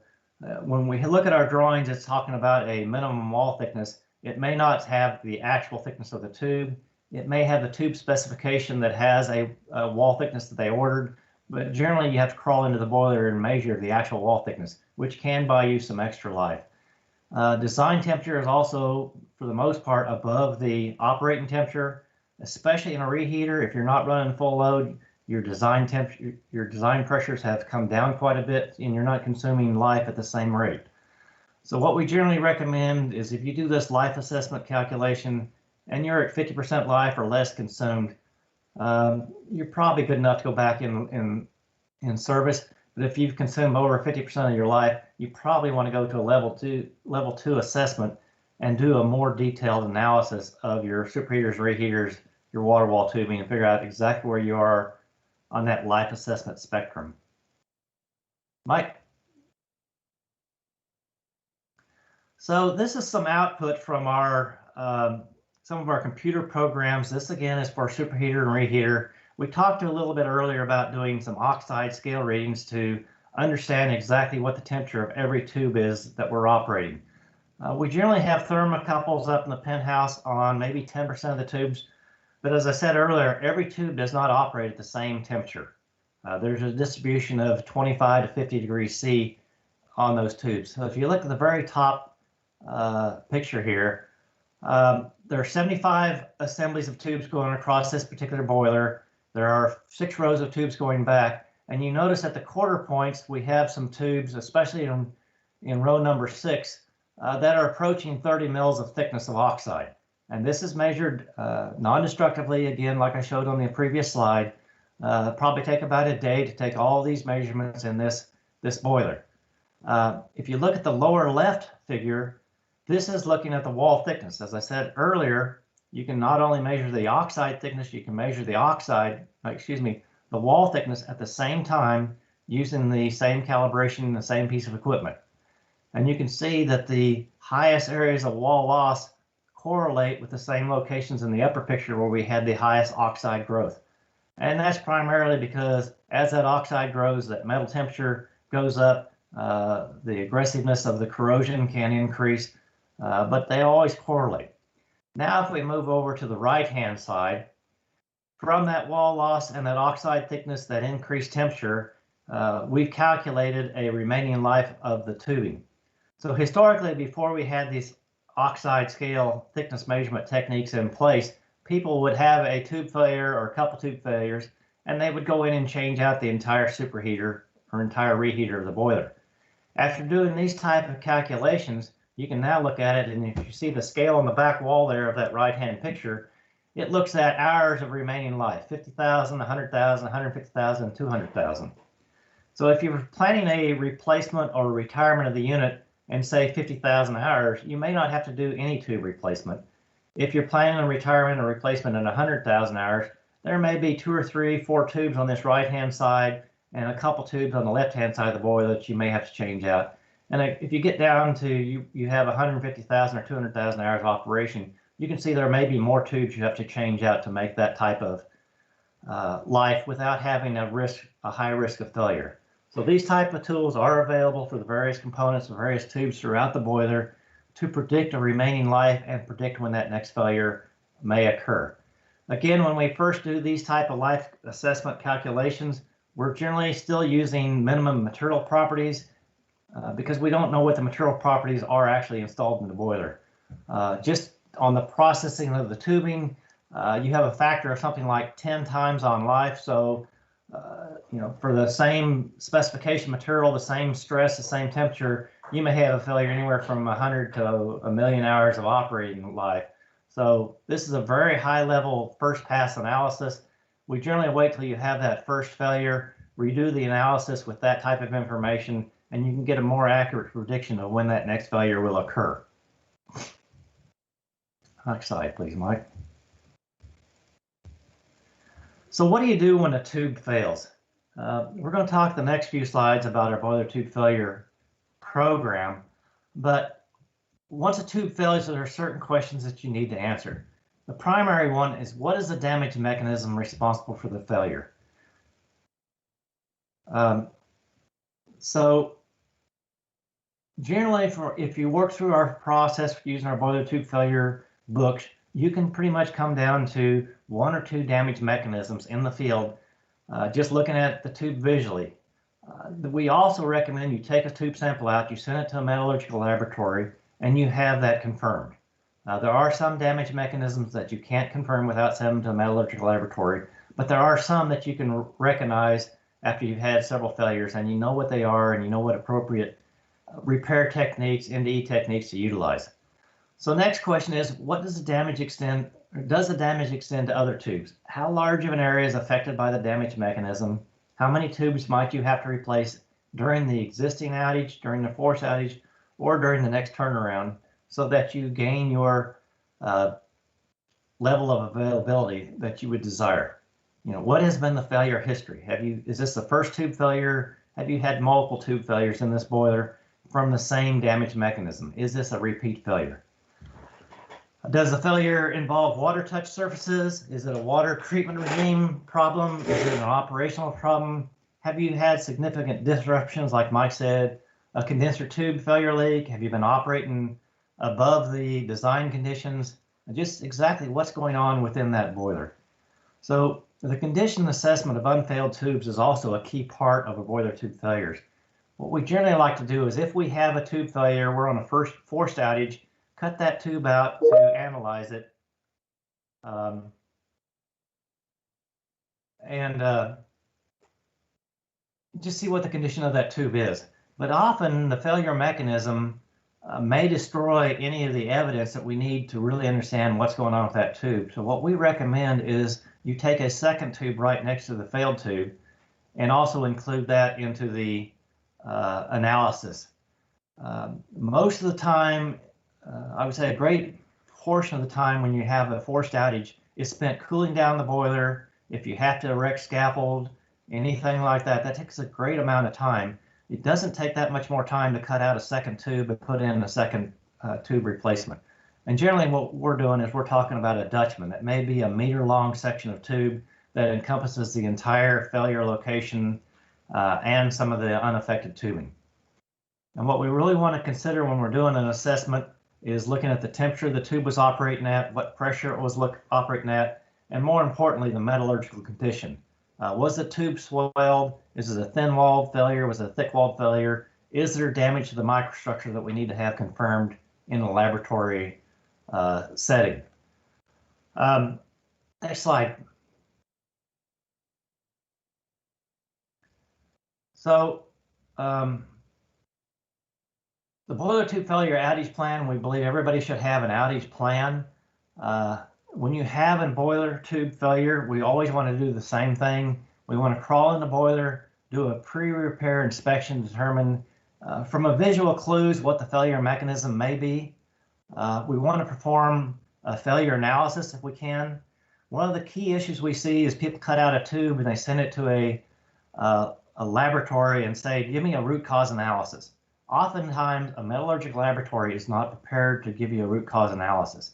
When we look at our drawings, it's talking about a minimum wall thickness. It may not have the actual thickness of the tube. It may have the tube specification that has a wall thickness that they ordered, but generally you have to crawl into the boiler and measure the actual wall thickness, which can buy you some extra life. Design temperature is also, for the most part, above the operating temperature, especially in a reheater. If you're not running full load, your design temperature, your design pressures have come down quite a bit, and you're not consuming life at the same rate. So what we generally recommend is if you do this life assessment calculation and you're at 50% life or less consumed, you're probably good enough to go back in service. But if you've consumed over 50% of your life, you probably want to go to a level two assessment and do a more detailed analysis of your superheaters, reheaters, your water wall tubing, and figure out exactly where you are on that life assessment spectrum. Mike. So this is some output from our some of our computer programs. This again is for superheater and reheater. We talked a little bit earlier about doing some oxide scale readings to understand exactly what the temperature of every tube is that we're operating. We generally have thermocouples up in the penthouse on maybe 10% of the tubes. But as I said earlier, every tube does not operate at the same temperature. There's a distribution of 25 to 50 degrees C on those tubes. So if you look at the very top picture here, there are 75 assemblies of tubes going across this particular boiler. There are 6 rows of tubes going back. And you notice at the quarter points, we have some tubes, especially in row number 6, that are approaching 30 mils of thickness of oxide. And this is measured non-destructively, again, like I showed on the previous slide. Probably take about a day to take all these measurements in this boiler. If you look at the lower left figure, this is looking at the wall thickness. As I said earlier, you can not only measure the oxide thickness, you can measure the wall thickness at the same time using the same calibration, the same piece of equipment. And you can see that the highest areas of wall loss correlate with the same locations in the upper picture where we had the highest oxide growth. And that's primarily because as that oxide grows, that metal temperature goes up, the aggressiveness of the corrosion can increase, but they always correlate. Now, if we move over to the right-hand side, from that wall loss and that oxide thickness, that increased temperature, we've calculated a remaining life of the tubing. So historically, before we had these oxide scale thickness measurement techniques in place, people would have a tube failure or a couple tube failures, and they would go in and change out the entire superheater or entire reheater of the boiler. After doing these type of calculations, you can now look at it, and if you see the scale on the back wall there of that right-hand picture, it looks at hours of remaining life, 50,000, 100,000, 150,000, 200,000. So if you're planning a replacement or retirement of the unit and say 50,000 hours, you may not have to do any tube replacement. If you're planning on retirement or replacement at 100,000 hours, there may be 2 or 3, 4 tubes on this right-hand side and a couple tubes on the left-hand side of the boiler that you may have to change out. And if you get down to you have 150,000 or 200,000 hours of operation, you can see there may be more tubes you have to change out to make that type of life without having a high risk of failure. So these type of tools are available for the various components of various tubes throughout the boiler to predict a remaining life and predict when that next failure may occur. Again, when we first do these type of life assessment calculations, we're generally still using minimum material properties because we don't know what the material properties are actually installed in the boiler. Just on the processing of the tubing, you have a factor of something like 10 times on life. So, you know, for the same specification material, the same stress, the same temperature, you may have a failure anywhere from 100 to 1,000,000 hours of operating life. So this is a very high level first pass analysis. We generally wait till you have that first failure, redo the analysis with that type of information, and you can get a more accurate prediction of when that next failure will occur. Next slide, please, Mike. So what do you do when a tube fails? We're going to talk the next few slides about our boiler tube failure program, but once a tube fails, there are certain questions that you need to answer. The primary one is, what is the damage mechanism responsible for the failure? So generally, if you work through our process using our boiler tube failure books, you can pretty much come down to 1 or 2 damage mechanisms in the field, just looking at the tube visually. We also recommend you take a tube sample out, you send it to a metallurgical laboratory, and you have that confirmed. There are some damage mechanisms that you can't confirm without sending them to a metallurgical laboratory, but there are some that you can recognize after you've had several failures, and you know what they are, and you know what appropriate repair techniques, NDE techniques to utilize. So next question is, what does the damage extend, or does the damage extend to other tubes? How large of an area is affected by the damage mechanism? How many tubes might you have to replace during the existing outage, during the force outage, or during the next turnaround, so that you gain your level of availability that you would desire? You know, what has been the failure history? Is this the first tube failure? Have you had multiple tube failures in this boiler from the same damage mechanism? Is this a repeat failure? Does the failure involve water touch surfaces? Is it a water treatment regime problem? Is it an operational problem? Have you had significant disruptions, like Mike said, a condenser tube failure leak? Have you been operating above the design conditions? Just exactly what's going on within that boiler. So the condition assessment of unfailed tubes is also a key part of a boiler tube failures. What we generally like to do is, if we have a tube failure, we're on a forced outage, cut that tube out to analyze it, and just see what the condition of that tube is. But often the failure mechanism may destroy any of the evidence that we need to really understand what's going on with that tube. So what we recommend is you take a second tube right next to the failed tube and also include that into the analysis. Most of the time, I would say a great portion of the time when you have a forced outage is spent cooling down the boiler. If you have to erect scaffold, anything like that, that takes a great amount of time. It doesn't take that much more time to cut out a second tube and put in a second tube replacement. And generally what we're doing is we're talking about a Dutchman. That may be a meter-long section of tube that encompasses the entire failure location and some of the unaffected tubing. And what we really want to consider when we're doing an assessment is looking at the temperature the tube was operating at, what pressure it was operating at, and more importantly, the metallurgical condition. Was the tube swelled? Is it a thin-walled failure? Was it a thick-walled failure? Is there damage to the microstructure that we need to have confirmed in a laboratory setting? Next slide. So the boiler tube failure outage plan, we believe everybody should have an outage plan. When you have a boiler tube failure, we always want to do the same thing. We want to crawl in the boiler, do a pre-repair inspection, determine from a visual clues what the failure mechanism may be. We want to perform a failure analysis if we can. One of the key issues we see is people cut out a tube and they send it to a laboratory and say, give me a root cause analysis. Oftentimes, a metallurgical laboratory is not prepared to give you a root cause analysis.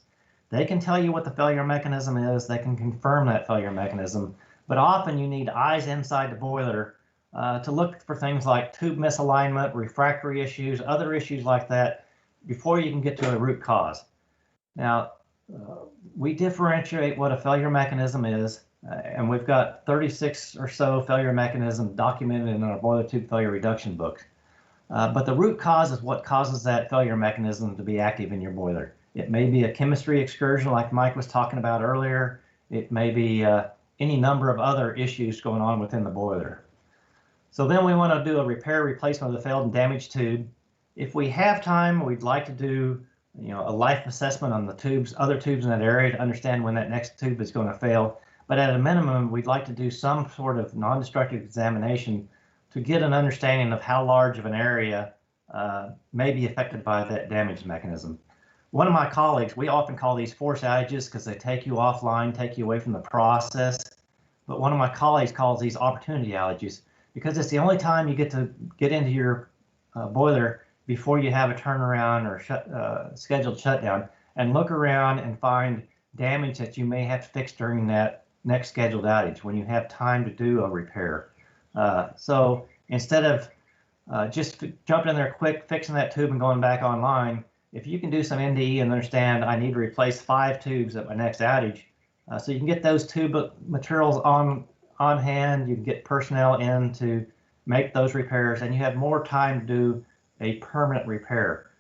They can tell you what the failure mechanism is, they can confirm that failure mechanism, but often you need eyes inside the boiler to look for things like tube misalignment, refractory issues, other issues like that before you can get to a root cause. Now, we differentiate what a failure mechanism is, and we've got 36 or so failure mechanisms documented in our boiler tube failure reduction book. But the root cause is what causes that failure mechanism to be active in your boiler. It may be a chemistry excursion like Mike was talking about earlier. It may be any number of other issues going on within the boiler. So then we want to do a repair replacement of the failed and damaged tube. If we have time, we'd like to do a life assessment on the tubes, other tubes in that area to understand when that next tube is going to fail. But at a minimum, we'd like to do some sort of non-destructive examination to get an understanding of how large of an area may be affected by that damage mechanism. One of my colleagues, we often call these force outages because they take you offline, take you away from the process. But one of my colleagues calls these opportunity outages because it's the only time you get to get into your boiler before you have a turnaround or scheduled shutdown and look around and find damage that you may have to fix during that next scheduled outage when you have time to do a repair. So instead of just jumping in there quick, fixing that tube and going back online, if you can do some NDE and understand I need to replace 5 tubes at my next outage, so you can get those tube materials on hand, you can get personnel in to make those repairs, and you have more time to do a permanent repair.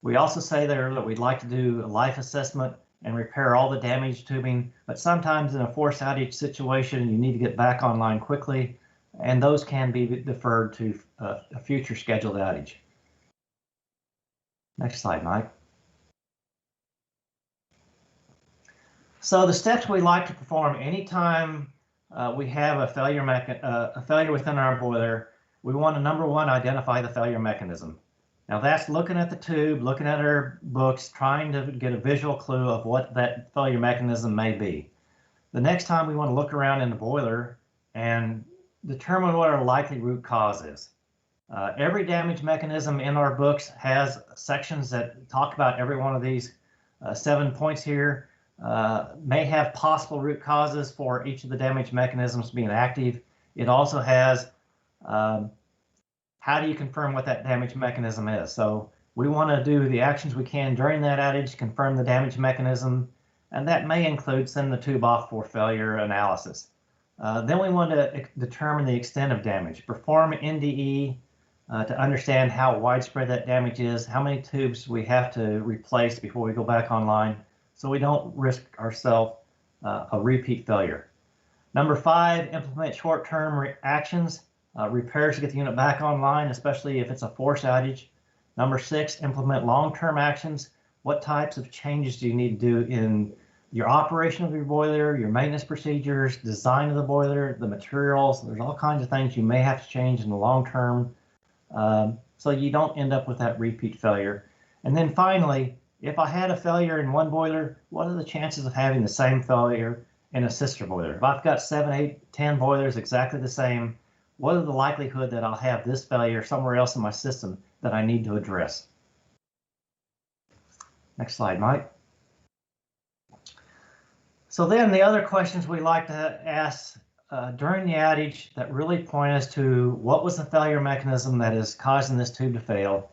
We also say there that we'd like to do a life assessment and repair all the damaged tubing, but sometimes in a force outage situation, you need to get back online quickly, and those can be deferred to a future scheduled outage. Next slide, Mike. So the steps we like to perform anytime we have a failure within our boiler, we want to, number one, identify the failure mechanism. Now that's looking at the tube, looking at our books, trying to get a visual clue of what that failure mechanism may be. The next time we want to look around in the boiler and determine what our likely root cause is. Every damage mechanism in our books has sections that talk about every one of these 7 points here. May have possible root causes for each of the damage mechanisms being active. It also has how do you confirm what that damage mechanism is. So we want to do the actions we can during that outage to confirm the damage mechanism, and that may include sending the tube off for failure analysis. Then we want to determine the extent of damage, perform NDE to understand how widespread that damage is, how many tubes we have to replace before we go back online, so we don't risk ourselves a repeat failure. Number 5, implement short-term actions, repairs to get the unit back online, especially if it's a force outage. Number 6, implement long-term actions. What types of changes do you need to do in your operation of your boiler, your maintenance procedures, design of the boiler, the materials? There's all kinds of things you may have to change in the long term so you don't end up with that repeat failure. And then finally, if I had a failure in one boiler, what are the chances of having the same failure in a sister boiler? If I've got 7, 8, 10 boilers exactly the same, what are the likelihood that I'll have this failure somewhere else in my system that I need to address? Next slide, Mike. So then the other questions we like to ask during the outage that really point us to what was the failure mechanism that is causing this tube to fail.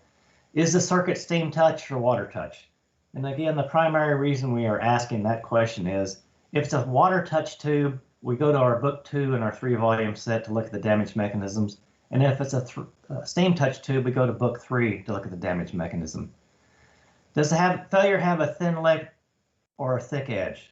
Is the circuit steam touch or water touch? And again, the primary reason we are asking that question is if it's a water touch tube, we go to our book 2 and our 3-volume set to look at the damage mechanisms. And if it's a steam touch tube, we go to book 3 to look at the damage mechanism. Does the failure have a thin leg or a thick edge?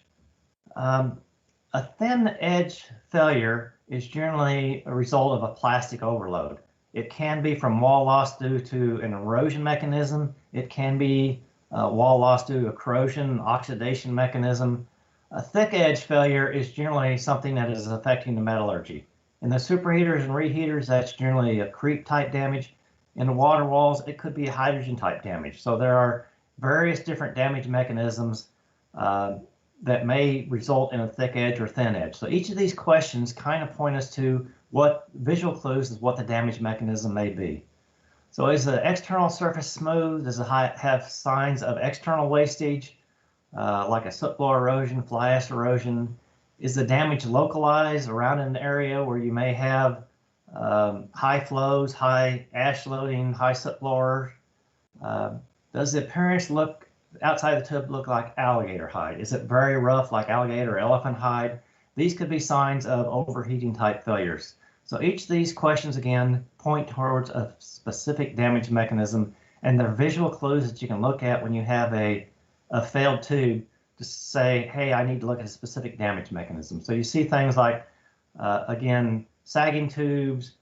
A thin edge failure is generally a result of a plastic overload. It can be from wall loss due to an erosion mechanism. It can be wall loss due to a corrosion, oxidation mechanism. A thick edge failure is generally something that is affecting the metallurgy. In the superheaters and reheaters, that's generally a creep type damage. In the water walls, it could be hydrogen type damage. So there are various different damage mechanisms that may result in a thick edge or thin edge. So each of these questions kind of point us to what visual clues is what the damage mechanism may be. So is the external surface smooth? Does it have signs of external wastage, like a soot blower erosion, fly ash erosion? Is the damage localized around an area where you may have high flows, high ash loading, high soot blowers. Does the appearance look outside the tube look like alligator hide? Is it very rough like alligator or elephant hide? These could be signs of overheating type failures. So each of these questions again point towards a specific damage mechanism, and they're visual clues that you can look at when you have a failed tube to say, hey, I need to look at a specific damage mechanism. So you see things like, again, sagging tubes.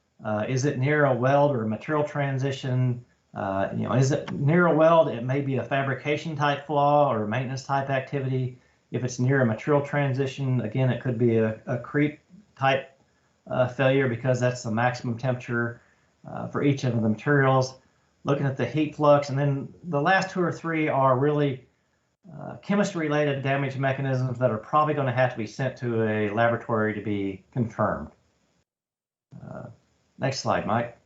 Is it near a weld or a material transition? Is it near a weld? It may be a fabrication type flaw or a maintenance type activity. If it's near a material transition, again, it could be a creep type failure because that's the maximum temperature for each of the materials. Looking at the heat flux, and then the last 2 or 3 are really chemistry-related damage mechanisms that are probably going to have to be sent to a laboratory to be confirmed. Next slide, Mike.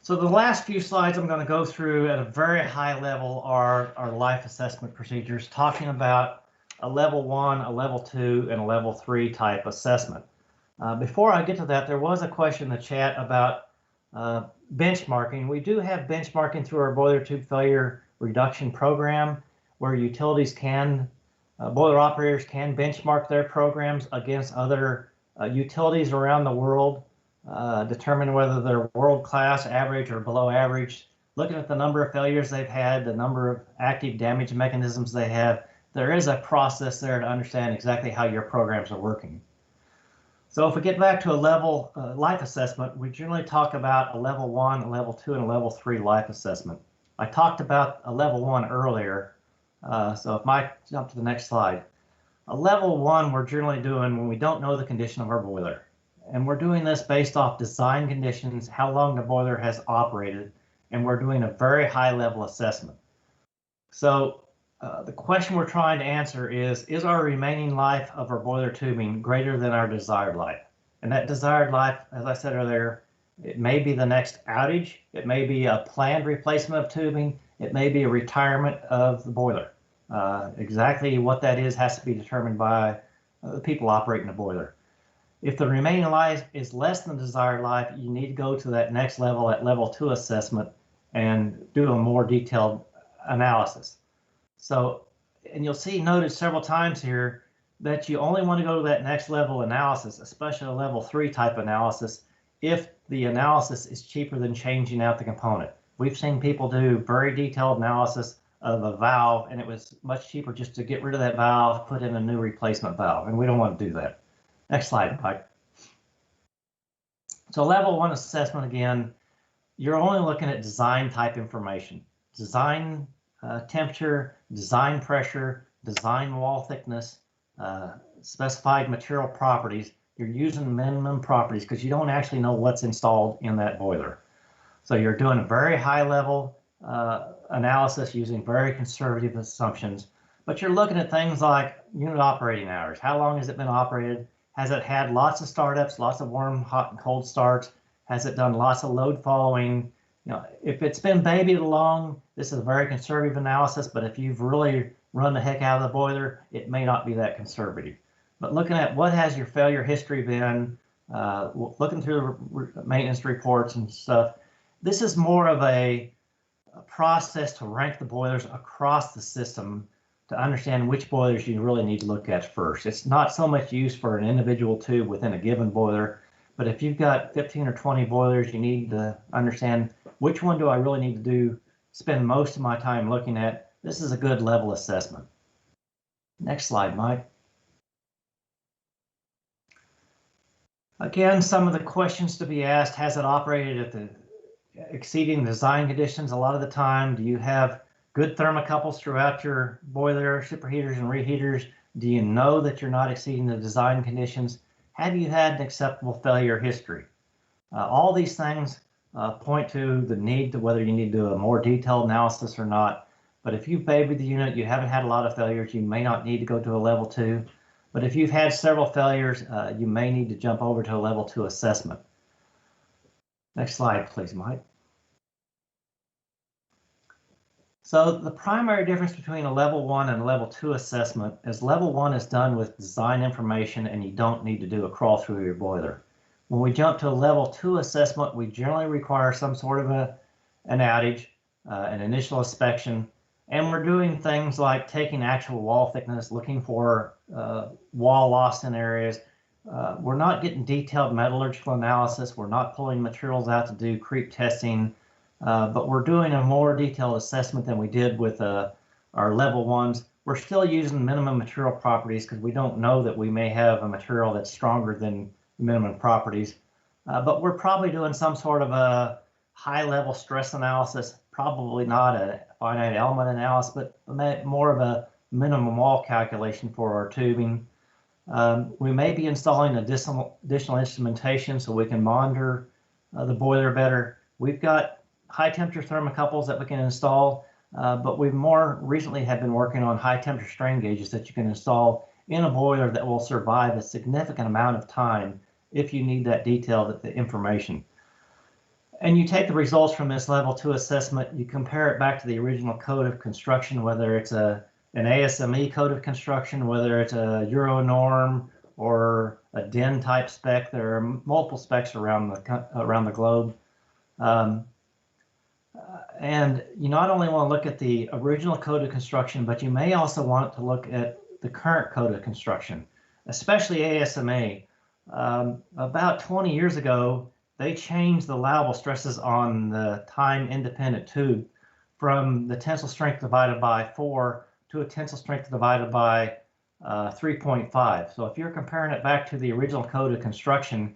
So the last few slides I'm going to go through at a very high level are our life assessment procedures, talking about a level 1, a level 2, and a level 3 type assessment. Before I get to that, there was a question in the chat about benchmarking. We do have benchmarking through our boiler tube failure reduction program, where utilities can, boiler operators can benchmark their programs against other utilities around the world, determine whether they're world-class, average, or below average. Looking at the number of failures they've had, the number of active damage mechanisms they have, there is a process there to understand exactly how your programs are working. So if we get back to a level life assessment, we generally talk about a level 1, a level 2, and a level 3 life assessment. I talked about a level 1 earlier, so if Mike jump to the next slide. A level 1 we're generally doing when we don't know the condition of our boiler. And we're doing this based off design conditions, how long the boiler has operated, and we're doing a very high level assessment. So the question we're trying to answer is our remaining life of our boiler tubing greater than our desired life? And that desired life, as I said earlier, it may be the next outage, it may be a planned replacement of tubing, it may be a retirement of the boiler. Exactly what that is has to be determined by the people operating the boiler. If the remaining life is less than the desired life, you need to go to that next level, at level 2 assessment, and do a more detailed analysis. So, and you'll see noted several times here that you only want to go to that next level analysis, especially a level 3 type analysis, if the analysis is cheaper than changing out the component. We've seen people do very detailed analysis of a valve, and it was much cheaper just to get rid of that valve, put in a new replacement valve, and we don't want to do that. Next slide, Mike. So level 1 assessment, again, you're only looking at design type information. Design temperature, design pressure, design wall thickness, specified material properties. You're using minimum properties because you don't actually know what's installed in that boiler. So you're doing a very high level analysis using very conservative assumptions, but you're looking at things like unit operating hours. How long has it been operated? Has it had lots of startups, lots of warm, hot, and cold starts? Has it done lots of load following? You know, if it's been babied along, this is a very conservative analysis, but if you've really run the heck out of the boiler, it may not be that conservative. But looking at what has your failure history been, looking through maintenance reports and stuff, this is more of a process to rank the boilers across the system to understand which boilers you really need to look at first. It's not so much used for an individual tube within a given boiler, but if you've got 15 or 20 boilers, you need to understand which one do I really need to spend most of my time looking at. This is a good level assessment. Next slide, Mike. Again, some of the questions to be asked: has it operated at the exceeding design conditions? A lot of the time, do you have good thermocouples throughout your boiler, superheaters and reheaters? Do you know that you're not exceeding the design conditions? Have you had an acceptable failure history? All these things point to the need to whether you need to do a more detailed analysis or not. But if you've babied the unit, you haven't had a lot of failures, you may not need to go to a level 2. But if you've had several failures, you may need to jump over to a level 2 assessment. Next slide, please, Mike. So the primary difference between a level 1 and a level 2 assessment is level 1 is done with design information and you don't need to do a crawl through your boiler. When we jump to a level 2 assessment, we generally require some sort of an outage, an initial inspection, and we're doing things like taking actual wall thickness, looking for wall loss in areas. We're not getting detailed metallurgical analysis. We're not pulling materials out to do creep testing. But we're doing a more detailed assessment than we did with our level 1s. We're still using minimum material properties because we don't know that we may have a material that's stronger than the minimum properties. But we're probably doing some sort of a high-level stress analysis, probably not a finite element analysis, but more of a minimum wall calculation for our tubing. We may be installing additional instrumentation so we can monitor the boiler better. We've got high temperature thermocouples that we can install, but we more recently have been working on high temperature strain gauges that you can install in a boiler that will survive a significant amount of time if you need that detailed information. And you take the results from this level 2 assessment, you compare it back to the original code of construction, whether it's an ASME code of construction, whether it's a Euro norm or a DIN type spec. There are multiple specs around the globe. And you not only want to look at the original code of construction, but you may also want to look at the current code of construction, especially ASME. About 20 years ago, they changed the allowable stresses on the time-independent tube from the tensile strength divided by 4 to a tensile strength divided by 3.5. So if you're comparing it back to the original code of construction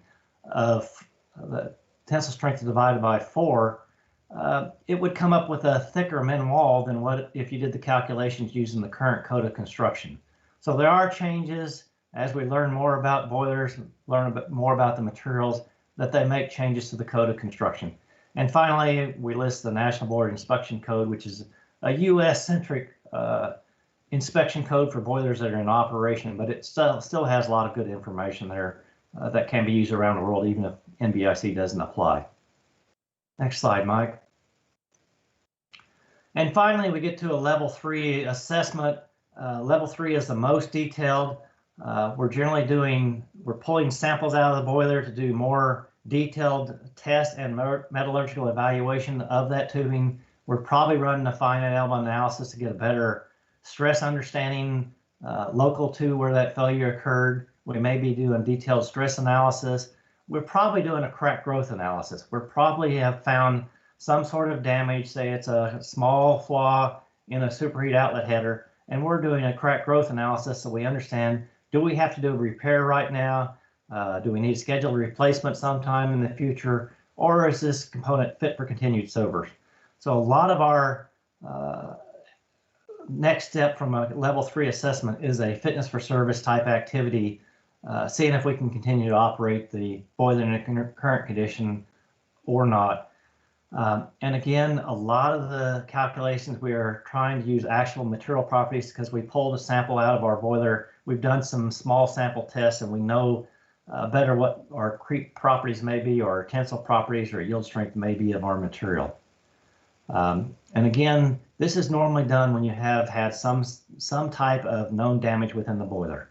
of the tensile strength divided by 4, it would come up with a thicker min wall than what if you did the calculations using the current code of construction. So there are changes as we learn more about boilers, learn a bit more about the materials, that they make changes to the code of construction. And finally, we list the National Board Inspection Code, which is a US-centric inspection code for boilers that are in operation, but it still has a lot of good information there that can be used around the world, even if NBIC doesn't apply. Next slide, Mike. And finally, we get to a level 3 assessment. Level 3 is the most detailed. We're pulling samples out of the boiler to do more detailed test and metallurgical evaluation of that tubing. We're probably running a finite element analysis to get a better stress understanding local to where that failure occurred. We may be doing detailed stress analysis. We're probably doing a crack growth analysis. We probably have found some sort of damage, say it's a small flaw in a superheat outlet header, and we're doing a crack growth analysis so we understand, do we have to do a repair right now? Do we need to schedule a replacement sometime in the future? Or is this component fit for continued service? So a lot of our next step from a level 3 assessment is a fitness for service type activity, seeing if we can continue to operate the boiler in a current condition or not. And again, a lot of the calculations, we are trying to use actual material properties because we pulled a sample out of our boiler. We've done some small sample tests and we know better what our creep properties may be, or tensile properties or yield strength may be of our material. And again, this is normally done when you have had some type of known damage within the boiler.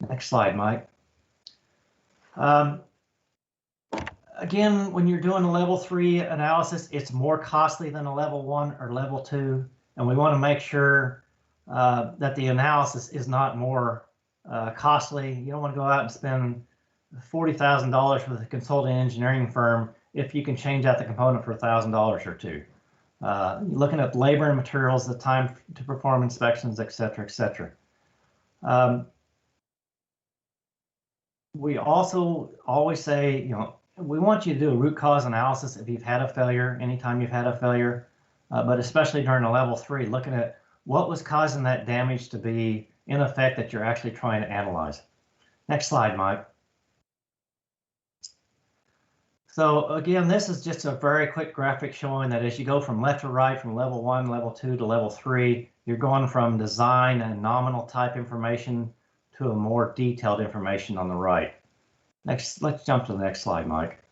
Next slide, Mike. Again, when you're doing a level 3 analysis, it's more costly than a level 1 or level 2, and we want to make sure that the analysis is not more costly. You don't want to go out and spend $40,000 with a consulting engineering firm if you can change out the component for $1,000 or two. Looking at labor and materials, the time to perform inspections, et cetera, et cetera. We also always say, you know, we want you to do a root cause analysis if you've had a failure, anytime you've had a failure, but especially during a level 3, looking at what was causing that damage to be in effect that you're actually trying to analyze. Next slide, Mike. So again, this is just a very quick graphic showing that as you go from left to right, from level 1, level 2 to level 3, you're going from design and nominal type information to a more detailed information on the right. Next, let's jump to the next slide, Mike.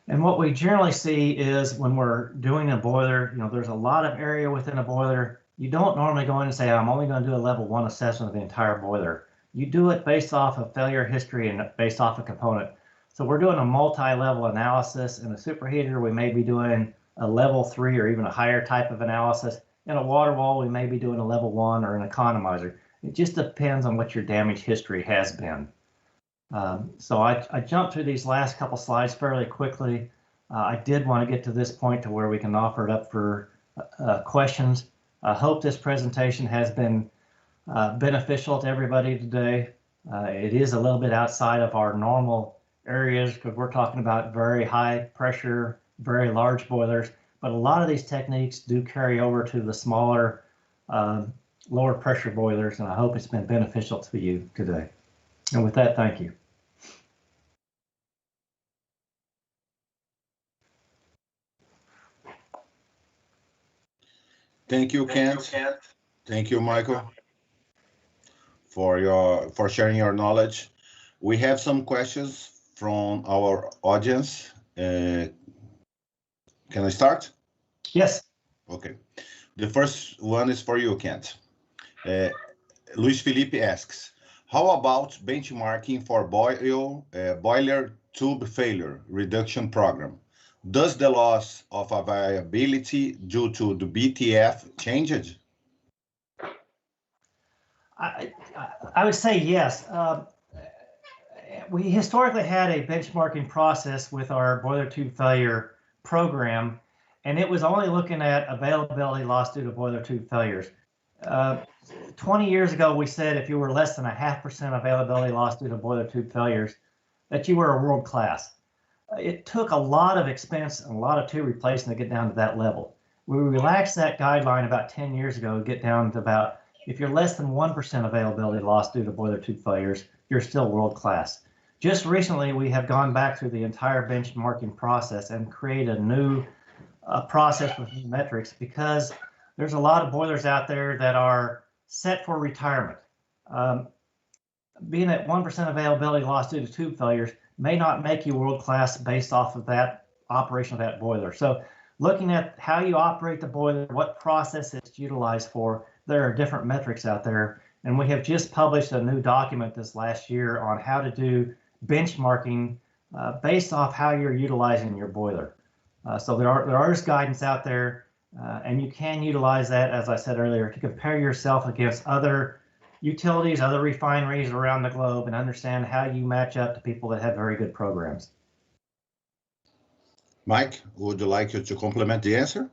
And what we generally see is when we're doing a boiler, there's a lot of area within a boiler. You don't normally go in and say, I'm only going to do a level 1 assessment of the entire boiler. You do it based off of failure history and based off a component. So we're doing a multi-level analysis. In a superheater, we may be doing a level 3 or even a higher type of analysis. In a water wall, we may be doing a level 1 or an economizer. It just depends on what your damage history has been. So I jumped through these last couple slides fairly quickly. I did want to get to this point to where we can offer it up for questions. I hope this presentation has been beneficial to everybody today. It is a little bit outside of our normal areas because we're talking about very high pressure, very large boilers, but a lot of these techniques do carry over to the smaller, lower pressure boilers, and I hope it's been beneficial to you today. And with that, thank you. Thank you, Kent. Thank you, Michael, for sharing your knowledge. We have some questions from our audience. Can I start? Yes. Okay. The first one is for you, Kent. Luis Felipe asks, how about benchmarking for boiler tube failure reduction program? Does the loss of availability due to the BTF change it? I would say yes. We historically had a benchmarking process with our boiler tube failure program, and it was only looking at availability loss due to boiler tube failures. 20 years ago, we said if you were less than 0.5% availability loss due to boiler tube failures, that you were a world class. It took a lot of expense and a lot of tube replacement to get down to that level. We relaxed that guideline about 10 years ago to get down to about, if you're less than 1% availability loss due to boiler tube failures, you're still world class. Just recently, we have gone back through the entire benchmarking process and created a new process with new metrics because there's a lot of boilers out there that are set for retirement. Being at 1% availability loss due to tube failures may not make you world class based off of that operation of that boiler. So looking at how you operate the boiler, what process it's utilized for, there are different metrics out there. And we have just published a new document this last year on how to do benchmarking based off how you're utilizing your boiler. So there is guidance out there, and you can utilize that, as I said earlier, to compare yourself against other utilities, other refineries around the globe, and understand how you match up to people that have very good programs. Mike, would you like to complement the answer?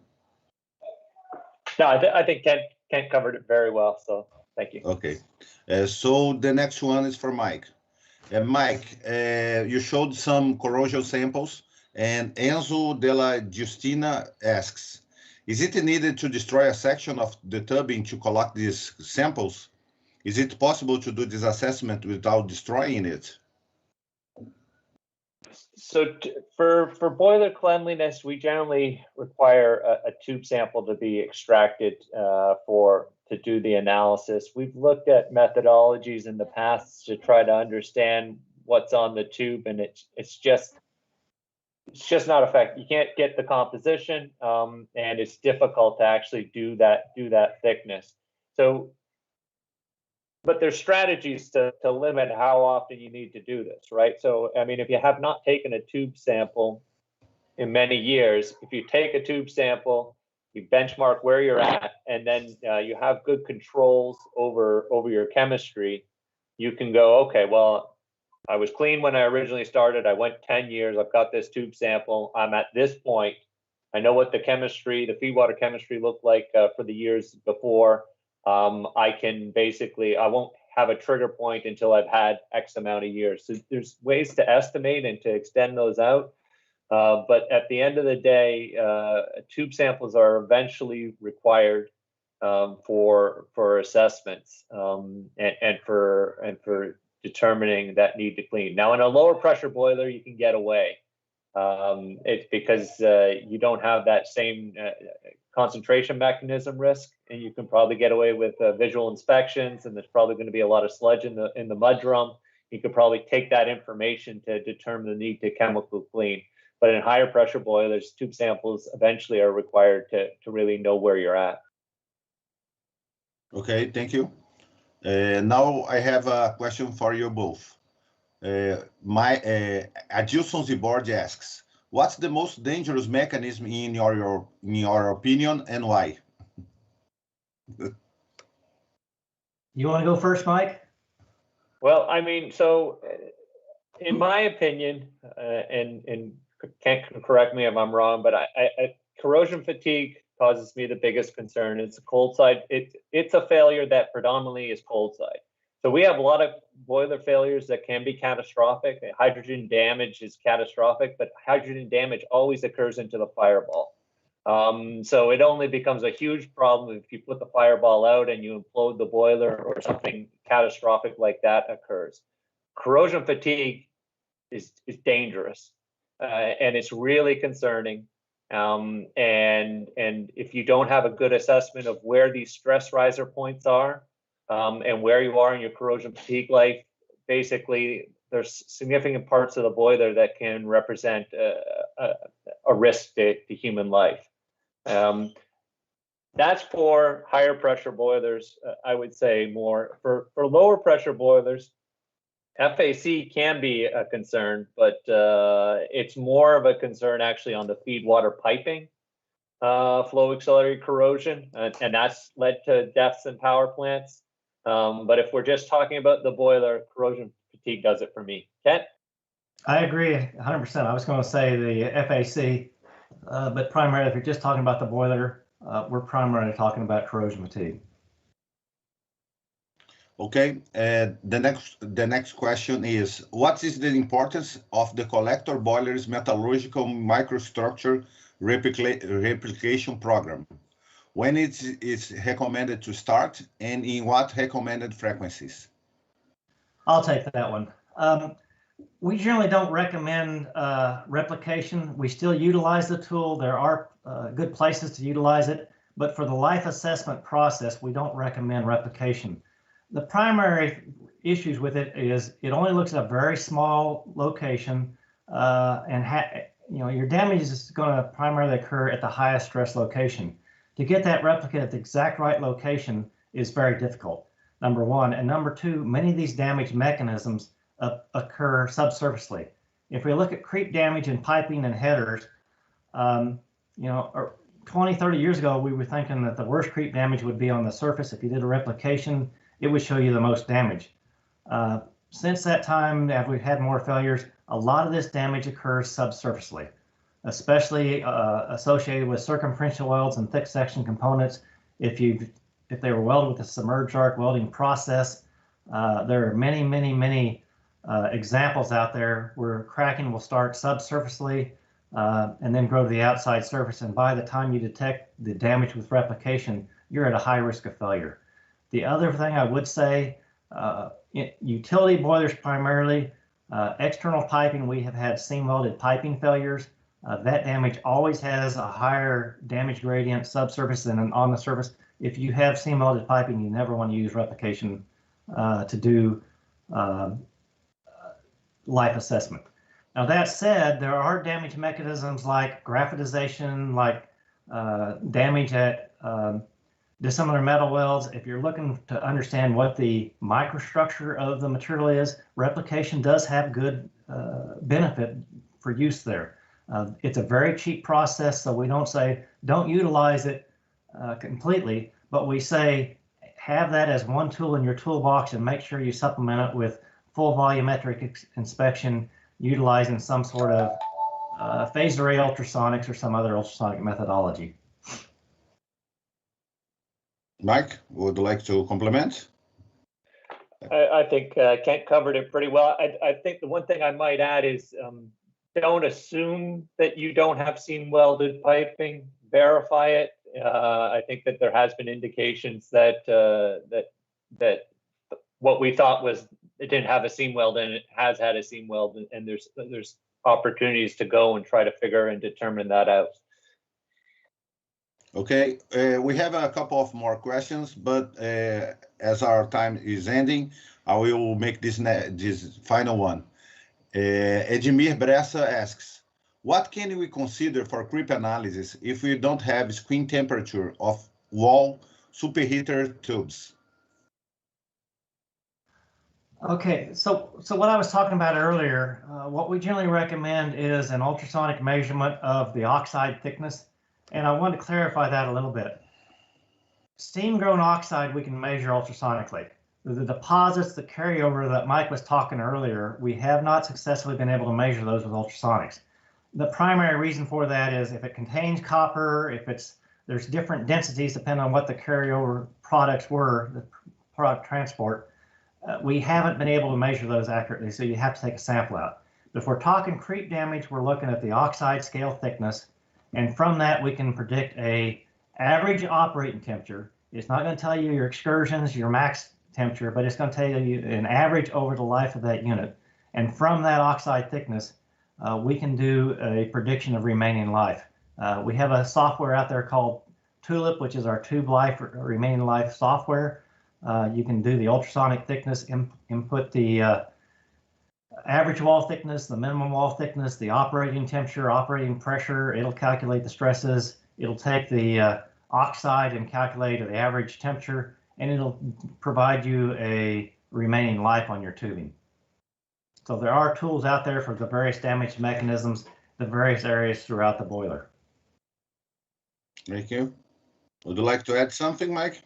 No, I think Kent covered it very well, so thank you. Okay, so the next one is for Mike. Mike, you showed some corrosion samples, and Enzo de la Justina asks, is it needed to destroy a section of the tubbing to collect these samples? Is it possible to do this assessment without destroying it? So for boiler cleanliness, we generally require a tube sample to be extracted to do the analysis. We've looked at methodologies in the past to try to understand what's on the tube, and it's just not effective. You can't get the composition, and it's difficult to actually do that thickness. So, but there's strategies to limit how often you need to do this, right? So, I mean, if you have not taken a tube sample in many years, if you take a tube sample, you benchmark where you're at, and then you have good controls over your chemistry, you can go, okay, well, I was clean when I originally started. I went 10 years. I've got this tube sample. I'm at this point. I know what the chemistry, the feedwater chemistry looked like for the years before. I can basically, I won't have a trigger point until I've had X amount of years. So there's ways to estimate and to extend those out. But at the end of the day, tube samples are eventually required for assessments and for determining that need to clean. Now, in a lower pressure boiler, you can get away. It's because you don't have that same concentration mechanism risk, and you can probably get away with visual inspections, and there's probably going to be a lot of sludge in the mud drum. You could probably take that information to determine the need to chemical clean. But in higher pressure boilers, tube samples eventually are required to really know where you're at. Okay, thank you. Now I have a question for you both. Adilson Zibord asks, what's the most dangerous mechanism in your opinion, and why? You want to go first, Mike? Well, I mean, so in my opinion, and can't correct me if I'm wrong, but corrosion fatigue causes me the biggest concern. It's a cold side. It's a failure that predominantly is cold side. So we have a lot of boiler failures that can be catastrophic. Hydrogen damage is catastrophic, but hydrogen damage always occurs into the fireball. So it only becomes a huge problem if you put the fireball out and you implode the boiler or something catastrophic like that occurs. Corrosion fatigue is dangerous, and it's really concerning. And if you don't have a good assessment of where these stress riser points are, and where you are in your corrosion fatigue life, basically there's significant parts of the boiler that can represent a risk to human life. That's for higher pressure boilers. I would say more for lower pressure boilers, FAC can be a concern, but it's more of a concern actually on the feed water piping flow accelerated corrosion, and that's led to deaths in power plants. But if we're just talking about the boiler, corrosion fatigue does it for me. Kent? I agree 100%. I was going to say the FAC, but primarily if you're just talking about the boiler, we're primarily talking about corrosion fatigue. Okay, the next question is, what is the importance of the collector boiler's metallurgical microstructure replication program? When it's recommended to start, and in what recommended frequencies? I'll take that one. We generally don't recommend replication. We still utilize the tool. There are good places to utilize it, but for the life assessment process, we don't recommend replication. The primary issues with it is it only looks at a very small location, and your damage is going to primarily occur at the highest stress location. To get that replicate at the exact right location is very difficult, number one. And number two, many of these damage mechanisms occur subsurfacely. If we look at creep damage in piping and headers, 20, 30 years ago, we were thinking that the worst creep damage would be on the surface. If you did a replication, it would show you the most damage. Since that time, as we've had more failures, a lot of this damage occurs subsurfacely, especially associated with circumferential welds and thick section components. If they were welded with a submerged arc welding process, there are many examples out there where cracking will start subsurfacely and then grow to the outside surface. And by the time you detect the damage with replication, you're at a high risk of failure. The other thing I would say, utility boilers primarily, external piping, we have had seam welded piping failures. That damage always has a higher damage gradient subsurface than on the surface. If you have seam welded piping, you never want to use replication to do life assessment. Now that said, there are damage mechanisms like graphitization, like damage at dissimilar metal welds. If you're looking to understand what the microstructure of the material is, replication does have good benefit for use there. It's a very cheap process, so we don't say don't utilize it completely, but we say have that as one tool in your toolbox and make sure you supplement it with full volumetric inspection utilizing some sort of phased array ultrasonics or some other ultrasonic methodology. Mike, would you like to complement? I think Kent covered it pretty well. I think the one thing I might add is don't assume that you don't have seam welded piping. Verify it. I think that there has been indications that that what we thought was it didn't have a seam weld and it has had a seam weld, and there's opportunities to go and try to figure and determine that out. Okay, we have a couple of more questions, but as our time is ending, I will make this final one. Edmir Bressa asks, What can we consider for creep analysis if we don't have screen temperature of wall superheater tubes? Okay, so what I was talking about earlier, what we generally recommend is an ultrasonic measurement of the oxide thickness, and I want to clarify that a little bit. Steam-grown oxide we can measure ultrasonically. The deposits, the carryover that Mike was talking earlier, we have not successfully been able to measure those with ultrasonics. The primary reason for that is if it contains copper, there's different densities depending on what the carryover products were, the product transport. We haven't been able to measure those accurately, so you have to take a sample out. But if we're talking creep damage, we're looking at the oxide scale thickness, and from that we can predict a average operating temperature. It's not going to tell you your excursions, your max temperature, but it's going to tell you an average over the life of that unit. And from that oxide thickness, we can do a prediction of remaining life. We have a software out there called Tulip, which is our tube life remaining life software. You can do the ultrasonic thickness, input the average wall thickness, the minimum wall thickness, the operating temperature, operating pressure. It'll calculate the stresses. It'll take the oxide and calculate the average temperature, and it'll provide you a remaining life on your tubing. So there are tools out there for the various damage mechanisms, the various areas throughout the boiler. Thank you. Would you like to add something, Mike?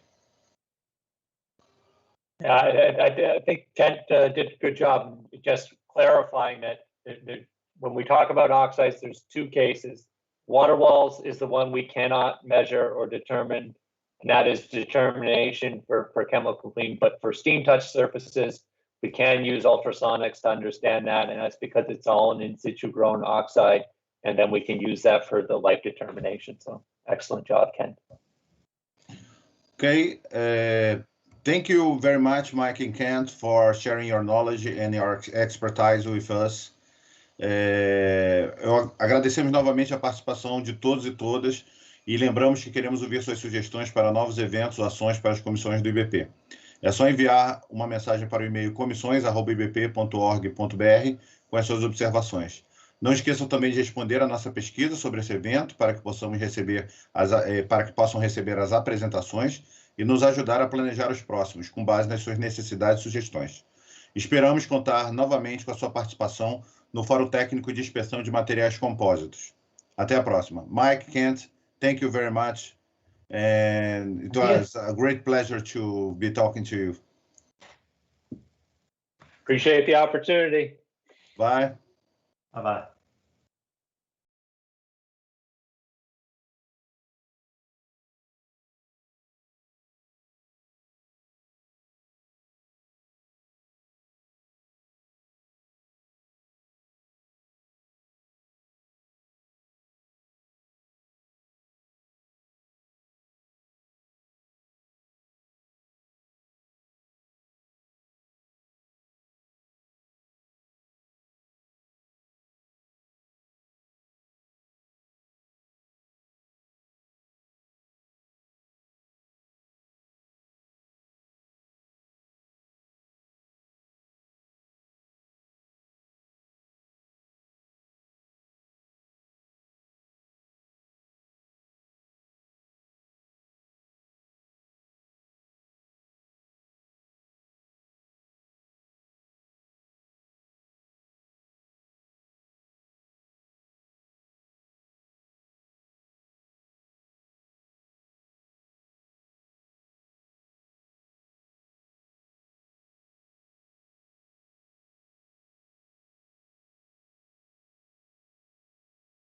Yeah, I think Kent did a good job just clarifying that when we talk about oxides, there's two cases. Water walls is the one we cannot measure or determine, and that is determination for chemical clean. But for steam touch surfaces, we can use ultrasonics to understand that, and that's because it's all an in situ grown oxide, and then we can use that for the life determination. So excellent job, Ken. Okay. Thank you very much, Mike and Kent, for sharing your knowledge and your expertise with us. Agradecemos novamente a participação de todos e todas e lembramos que queremos ouvir suas sugestões para novos eventos ou ações para as comissões do IBP. É só enviar uma mensagem para o e-mail comissões@ibp.org.br com as suas observações. Não esqueçam também de responder a nossa pesquisa sobre esse evento para que possam receber as apresentações e nos ajudar a planejar os próximos, com base nas suas necessidades e sugestões. Esperamos contar novamente com a sua participação no Fórum Técnico de Inspeção de Materiais Compósitos. Até a próxima. Mike, Kent, thank you very much. And it was a great pleasure to be talking to you. Appreciate the opportunity. Bye. Bye-bye.